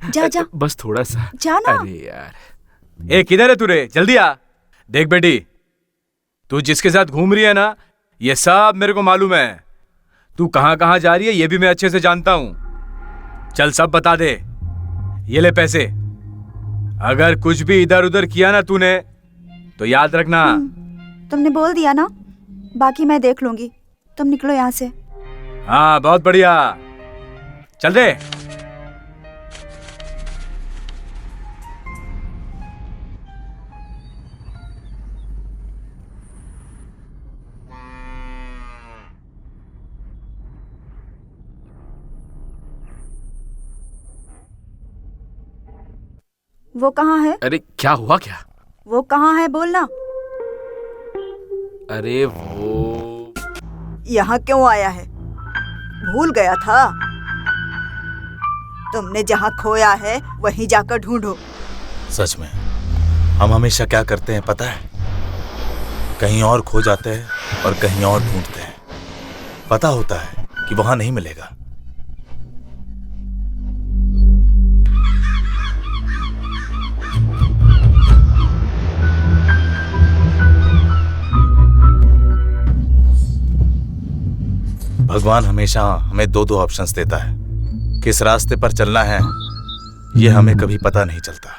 Speaker 5: जा जा,
Speaker 11: बस थोड़ा सा।
Speaker 5: जा ना।
Speaker 11: अरे यार,
Speaker 9: किधर है तू रे? जल्दी आ। देख बेटी, तू जिसके साथ घूम रही है ना, ये सब मेरे को मालूम है। तू कहां कहां जा रही है ये भी मैं अच्छे से जानता हूं। चल सब बता दे। ये ले पैसे। अगर कुछ भी इधर उधर किया ना तूने तो याद रखना।
Speaker 5: तुमने बोल दिया ना, बाकी मैं देख लूंगी। तुम निकलो यहाँ से।
Speaker 9: हाँ, बहुत बढ़िया। चल दे।
Speaker 5: वो कहाँ है?
Speaker 11: अरे क्या हुआ क्या?
Speaker 5: वो कहाँ है बोलना।
Speaker 11: अरे वो
Speaker 5: यहाँ क्यों आया है? भूल गया था? तुमने जहाँ खोया है वहीं जाकर ढूंढो।
Speaker 1: सच में हम हमेशा क्या करते हैं पता है? कहीं और खो जाते हैं और कहीं और ढूंढते हैं। पता होता है कि वहां नहीं मिलेगा। भगवान हमेशा हमें दो दो ऑप्शंस देता है। किस रास्ते पर चलना है ये हमें कभी पता नहीं चलता।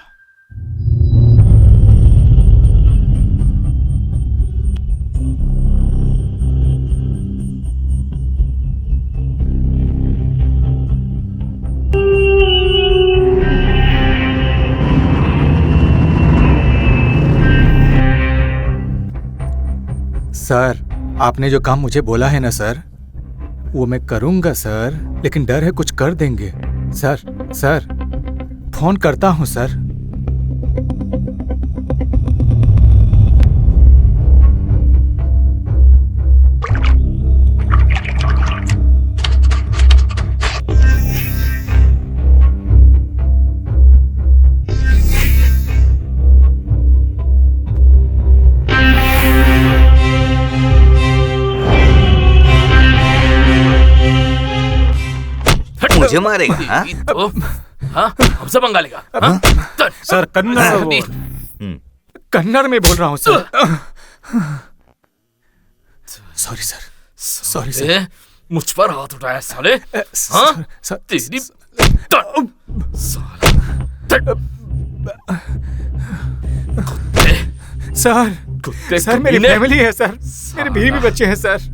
Speaker 2: सर, आपने जो काम मुझे बोला है ना सर, वो मैं करूंगा सर, लेकिन डर है कुछ कर देंगे। सर, फोन करता हूं सर।
Speaker 6: मुझे मारेगा? हाँ?
Speaker 11: तो हाँ हमसे पंगा लेगा? हाँ?
Speaker 2: सर कन्नड़ में बोल रहा हूँ sir. Sorry sir, sorry sir.
Speaker 11: मुझ पर हाथ उठाया साले? हाँ? तेरी
Speaker 2: सर मेरी फैमिली है सर, मेरे बीवी बच्चे हैं सर।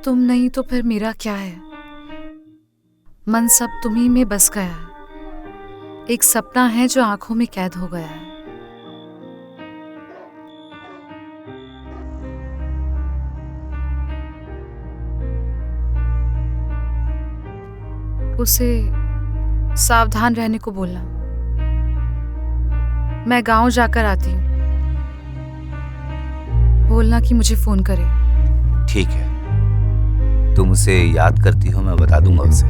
Speaker 4: तुम नहीं तो फिर मेरा क्या है? मन सब तुम्ही में बस गया है। एक सपना है जो आंखों में कैद हो गया है। उसे सावधान रहने को बोलना। मैं गांव जाकर आती हूँ। बोलना कि मुझे फोन करे।
Speaker 6: ठीक है, तुम उसे याद करती हो, मैं बता दूंगा उसे।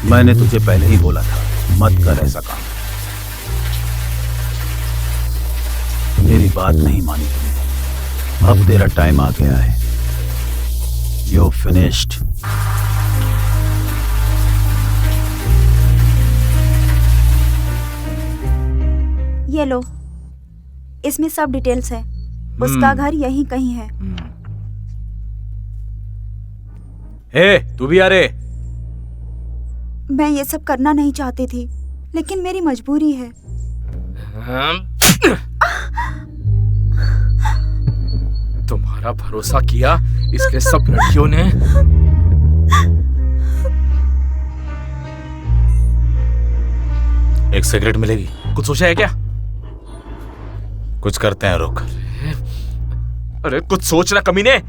Speaker 12: मैंने तुझे पहले ही बोला था मत कर ऐसा काम। मेरी बात नहीं मानी तूने। अब तेरा टाइम आ गया है। You finished.
Speaker 5: ये लो, इसमें सब डिटेल्स है। उसका घर यहीं कहीं है।
Speaker 9: तू भी आ रे।
Speaker 5: मैं ये सब करना नहीं चाहती थी, लेकिन मेरी मजबूरी है।
Speaker 11: तुम्हारा भरोसा किया इसलिए सब लड़कियों ने।
Speaker 1: एक सिगरेट मिलेगी?
Speaker 11: कुछ सोचा है क्या?
Speaker 1: कुछ करते हैं, रुक।
Speaker 11: अरे कुछ सोचना कमीने,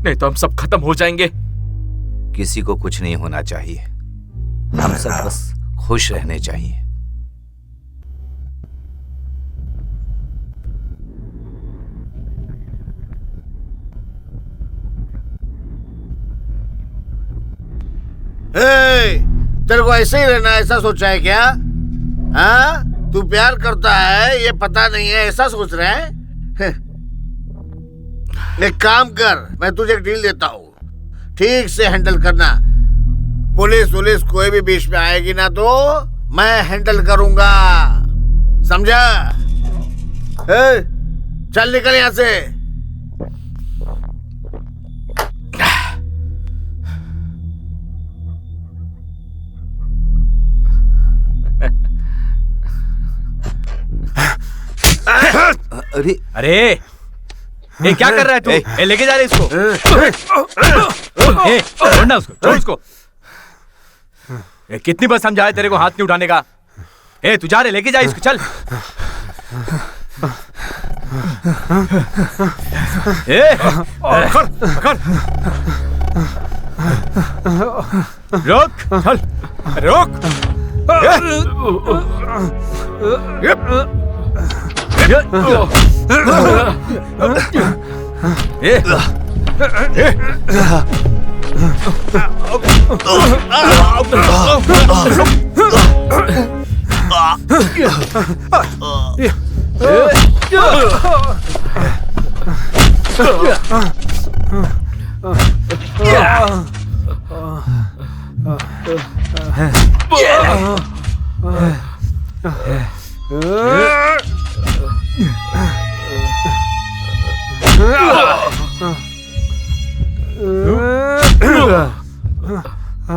Speaker 11: नहीं तो हम सब खत्म हो जाएंगे।
Speaker 6: किसी को कुछ नहीं होना चाहिए, हम सब बस खुश रहने चाहिए।
Speaker 10: तेरे को ऐसे ही रहना, ऐसा सोचा है क्या? हाँ, तू प्यार करता है ये पता नहीं है, ऐसा सोच रहा है? एक काम कर, मैं तुझे एक डील देता हूँ, ठीक से हैंडल करना। पुलिस कोई भी बीच में आएगी ना तो मैं हैंडल करूंगा, समझा? चल निकल यहाँ से।
Speaker 9: अरे ये क्या कर रहा है तू? लेके जा रहे इसको। छोड़ना उसको, छोड़ उसको। कितनी बार समझाया तेरे को हाथ नहीं उठाने का? तू जा रहे, लेके जा इसको, चल। पकड़। रोक, चल, रोक।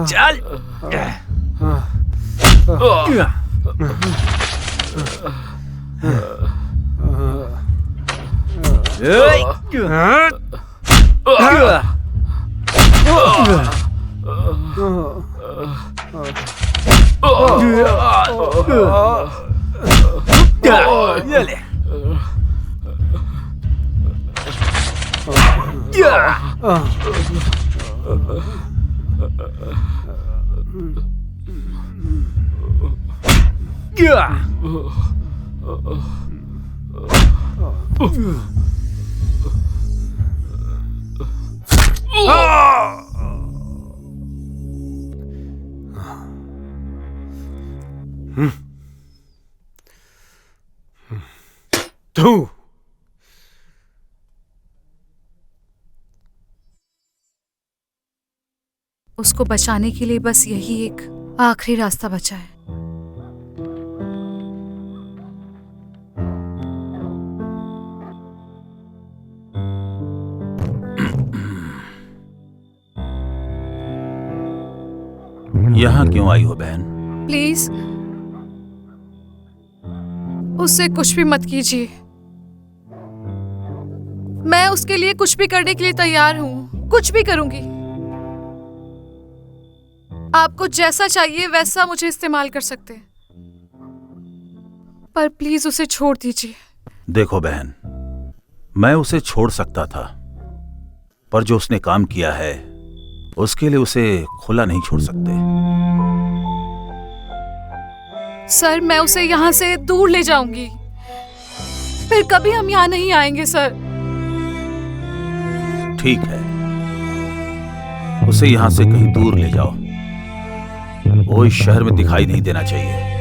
Speaker 9: चल।
Speaker 2: तू
Speaker 4: उसको बचाने के लिए बस यही एक आखिरी रास्ता बचा है।
Speaker 12: यहाँ क्यों आई हो बहन?
Speaker 4: प्लीज उससे कुछ भी मत कीजिए। मैं उसके लिए कुछ भी करने के लिए तैयार हूँ, कुछ भी करूंगी। आपको जैसा चाहिए वैसा मुझे इस्तेमाल कर सकते हैं, पर प्लीज उसे छोड़ दीजिए।
Speaker 12: देखो बहन, मैं उसे छोड़ सकता था, पर जो उसने काम किया है उसके लिए उसे खुला नहीं छोड़ सकते।
Speaker 4: सर, मैं उसे यहाँ से दूर ले जाऊंगी, फिर कभी हम यहाँ नहीं आएंगे सर।
Speaker 12: ठीक है, उसे यहाँ से कहीं दूर ले जाओ, वो इस शहर में दिखाई नहीं देना चाहिए।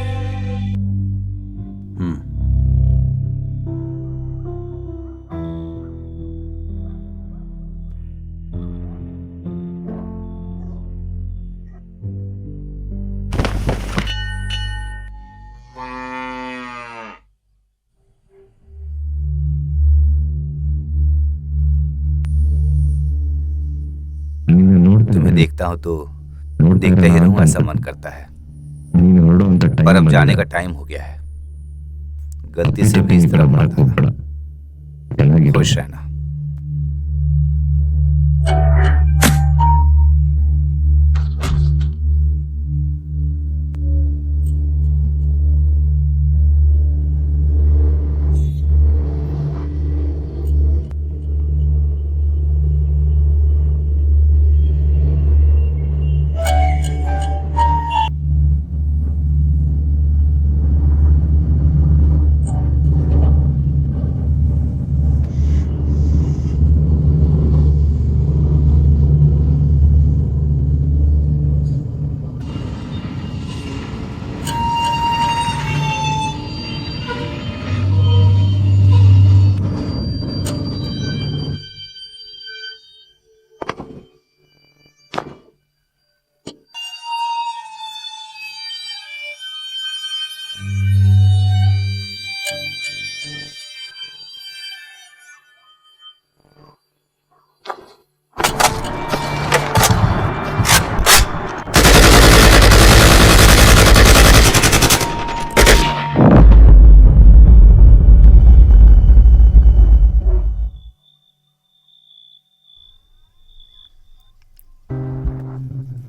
Speaker 6: तुम्हें देखता हूँ तो देखते ही रहूं ऐसा मन करता है, पर अब जाने का टाइम हो गया है। गलती से भी इस तरफ मत आना। खुश रहना।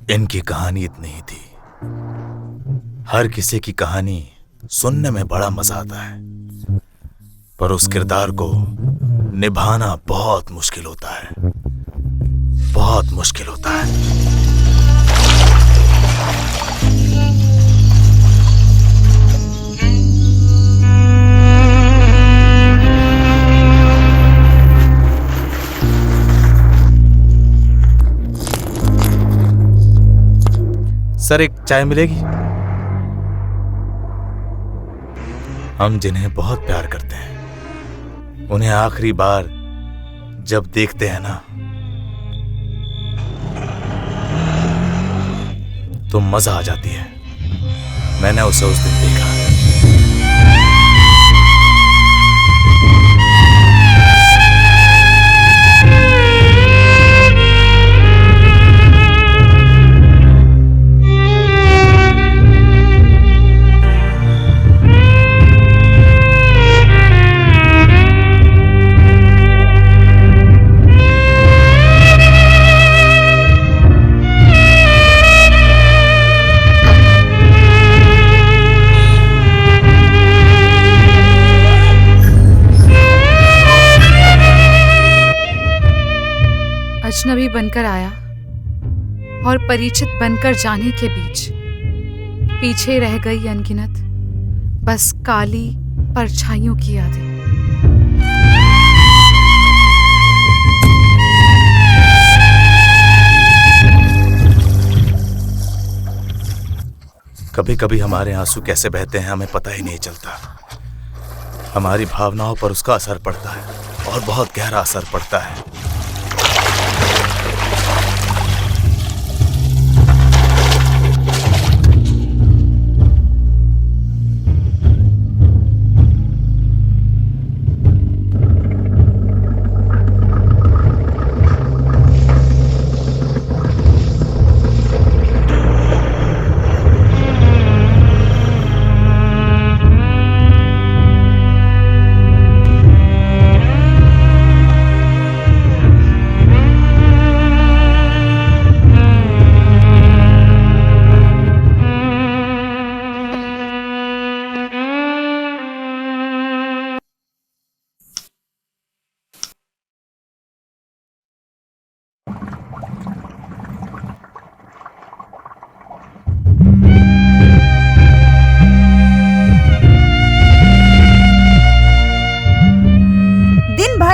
Speaker 1: इनकी कहानी इतनी ही थी। हर किसी की कहानी सुनने में बड़ा मजा आता है, पर उस किरदार को निभाना बहुत मुश्किल होता है, बहुत मुश्किल होता है। सर, एक चाय मिलेगी? हम जिन्हें बहुत प्यार करते हैं, उन्हें आखिरी बार जब देखते हैं ना, तो मजा आ जाती है। मैंने उसे उस दिन देखा।
Speaker 4: अजनबी बनकर आया और परिचित बनकर जाने के बीच पीछे रह गई अनगिनत बस काली परछाइयों की यादें।
Speaker 1: कभी कभी हमारे आंसू कैसे बहते हैं हमें पता ही नहीं चलता। हमारी भावनाओं पर उसका असर पड़ता है और बहुत गहरा असर पड़ता है।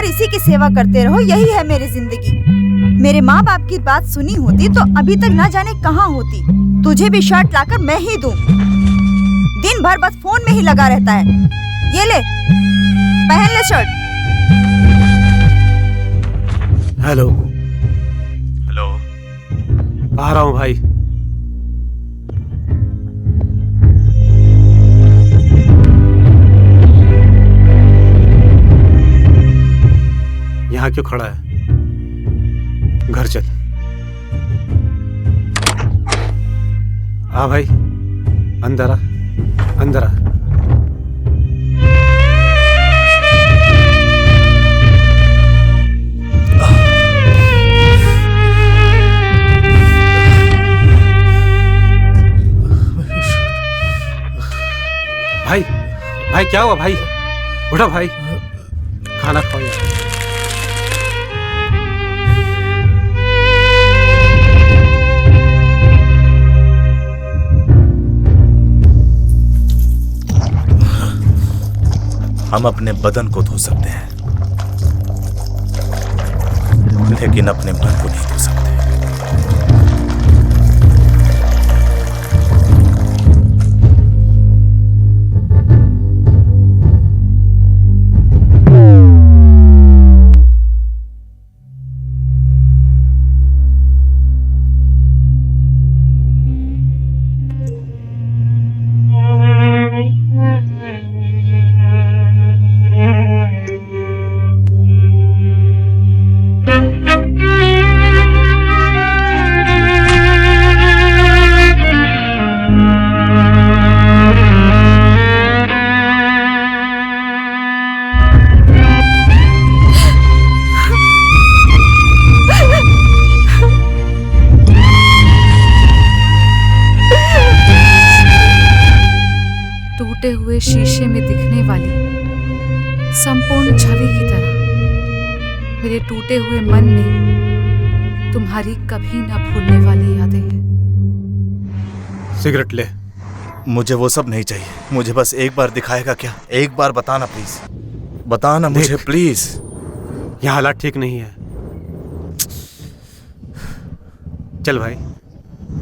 Speaker 5: इसी की सेवा करते रहो, यही है मेरी जिंदगी। मेरे माँ बाप की बात सुनी होती तो अभी तक ना जाने कहाँ होती। तुझे भी शर्ट लाकर मैं ही दूं। दिन भर बस फोन में ही लगा रहता है। ये ले, पहन ले शर्ट।
Speaker 7: हेलो।
Speaker 1: हेलो।
Speaker 7: आ रहा हूँ भाई। यहाँ क्यों खड़ा है? घर चल। आ भाई, अंदर आ, अंदर आ। भाई, भाई क्या हुआ भाई? उठो भाई, खाना खाओ यार।
Speaker 1: हम अपने बदन को धो सकते हैं, लेकिन अपने मन को नहीं धो सकते।
Speaker 4: टूटे हुए शीशे में दिखने वाली संपूर्ण छवि की तरह मेरे टूटे हुए मन में तुम्हारी कभी ना भूलने वाली यादें हैं।
Speaker 7: सिगरेट ले।
Speaker 1: मुझे वो सब नहीं चाहिए, मुझे बस एक बार दिखाएगा क्या? एक बार बताना प्लीज, बताना मुझे प्लीज।
Speaker 7: यहाँ हालात ठीक नहीं है। चल भाई,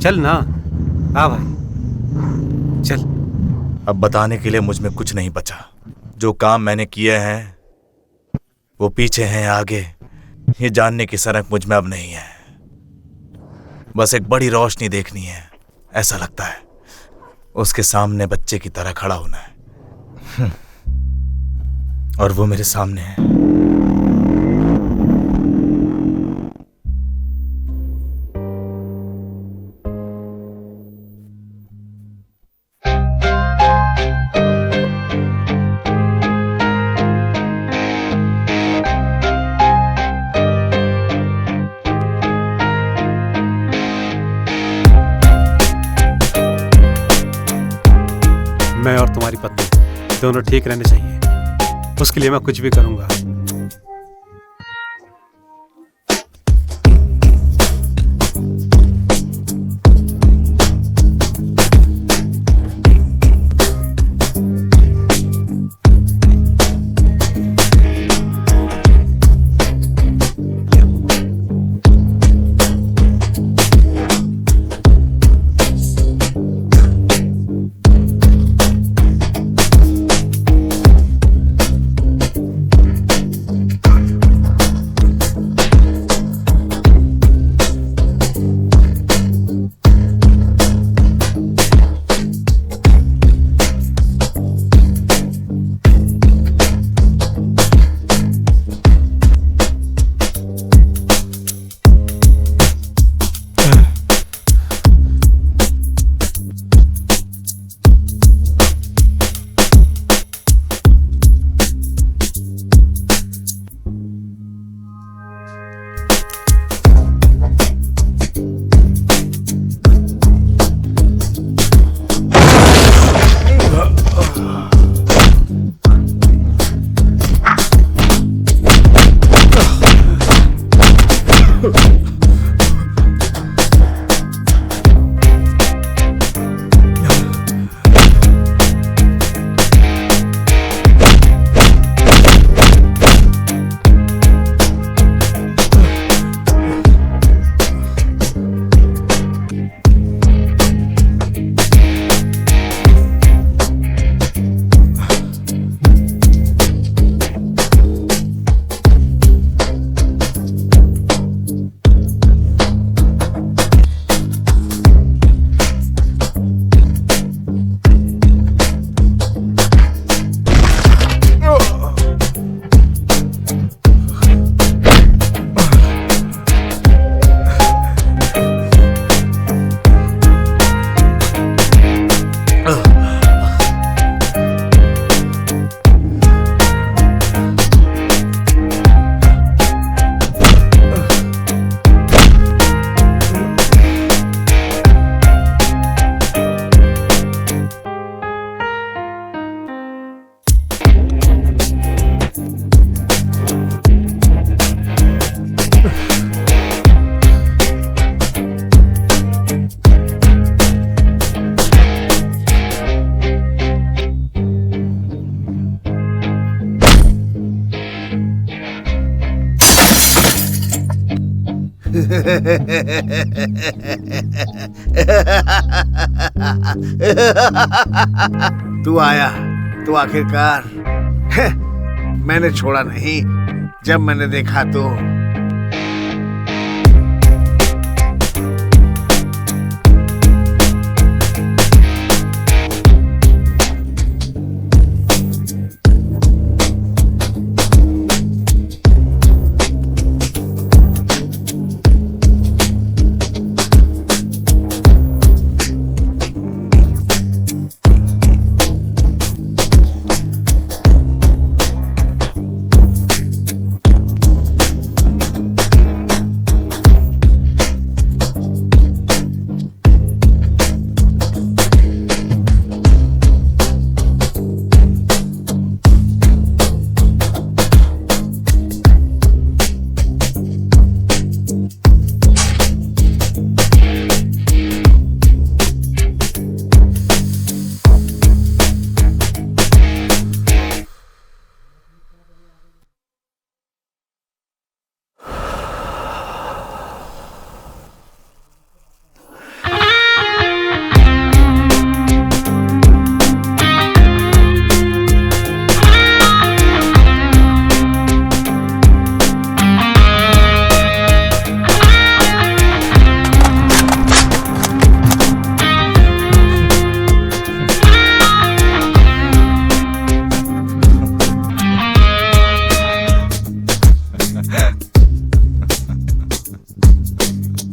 Speaker 7: चल ना। आ भाई चल।
Speaker 1: अब बताने के लिए मुझ में कुछ नहीं बचा। जो काम मैंने किए हैं वो पीछे हैं, आगे ये जानने की सनक मुझ में अब नहीं है। बस एक बड़ी रोशनी देखनी है, ऐसा लगता है उसके सामने बच्चे की तरह खड़ा होना है। और वो मेरे सामने है।
Speaker 7: मैं और तुम्हारी पत्नी दोनों ठीक रहने चाहिए, उसके लिए मैं कुछ भी करूंगा।
Speaker 10: तू आया तो आखिरकार। मैंने छोड़ा नहीं। जब मैंने देखा तो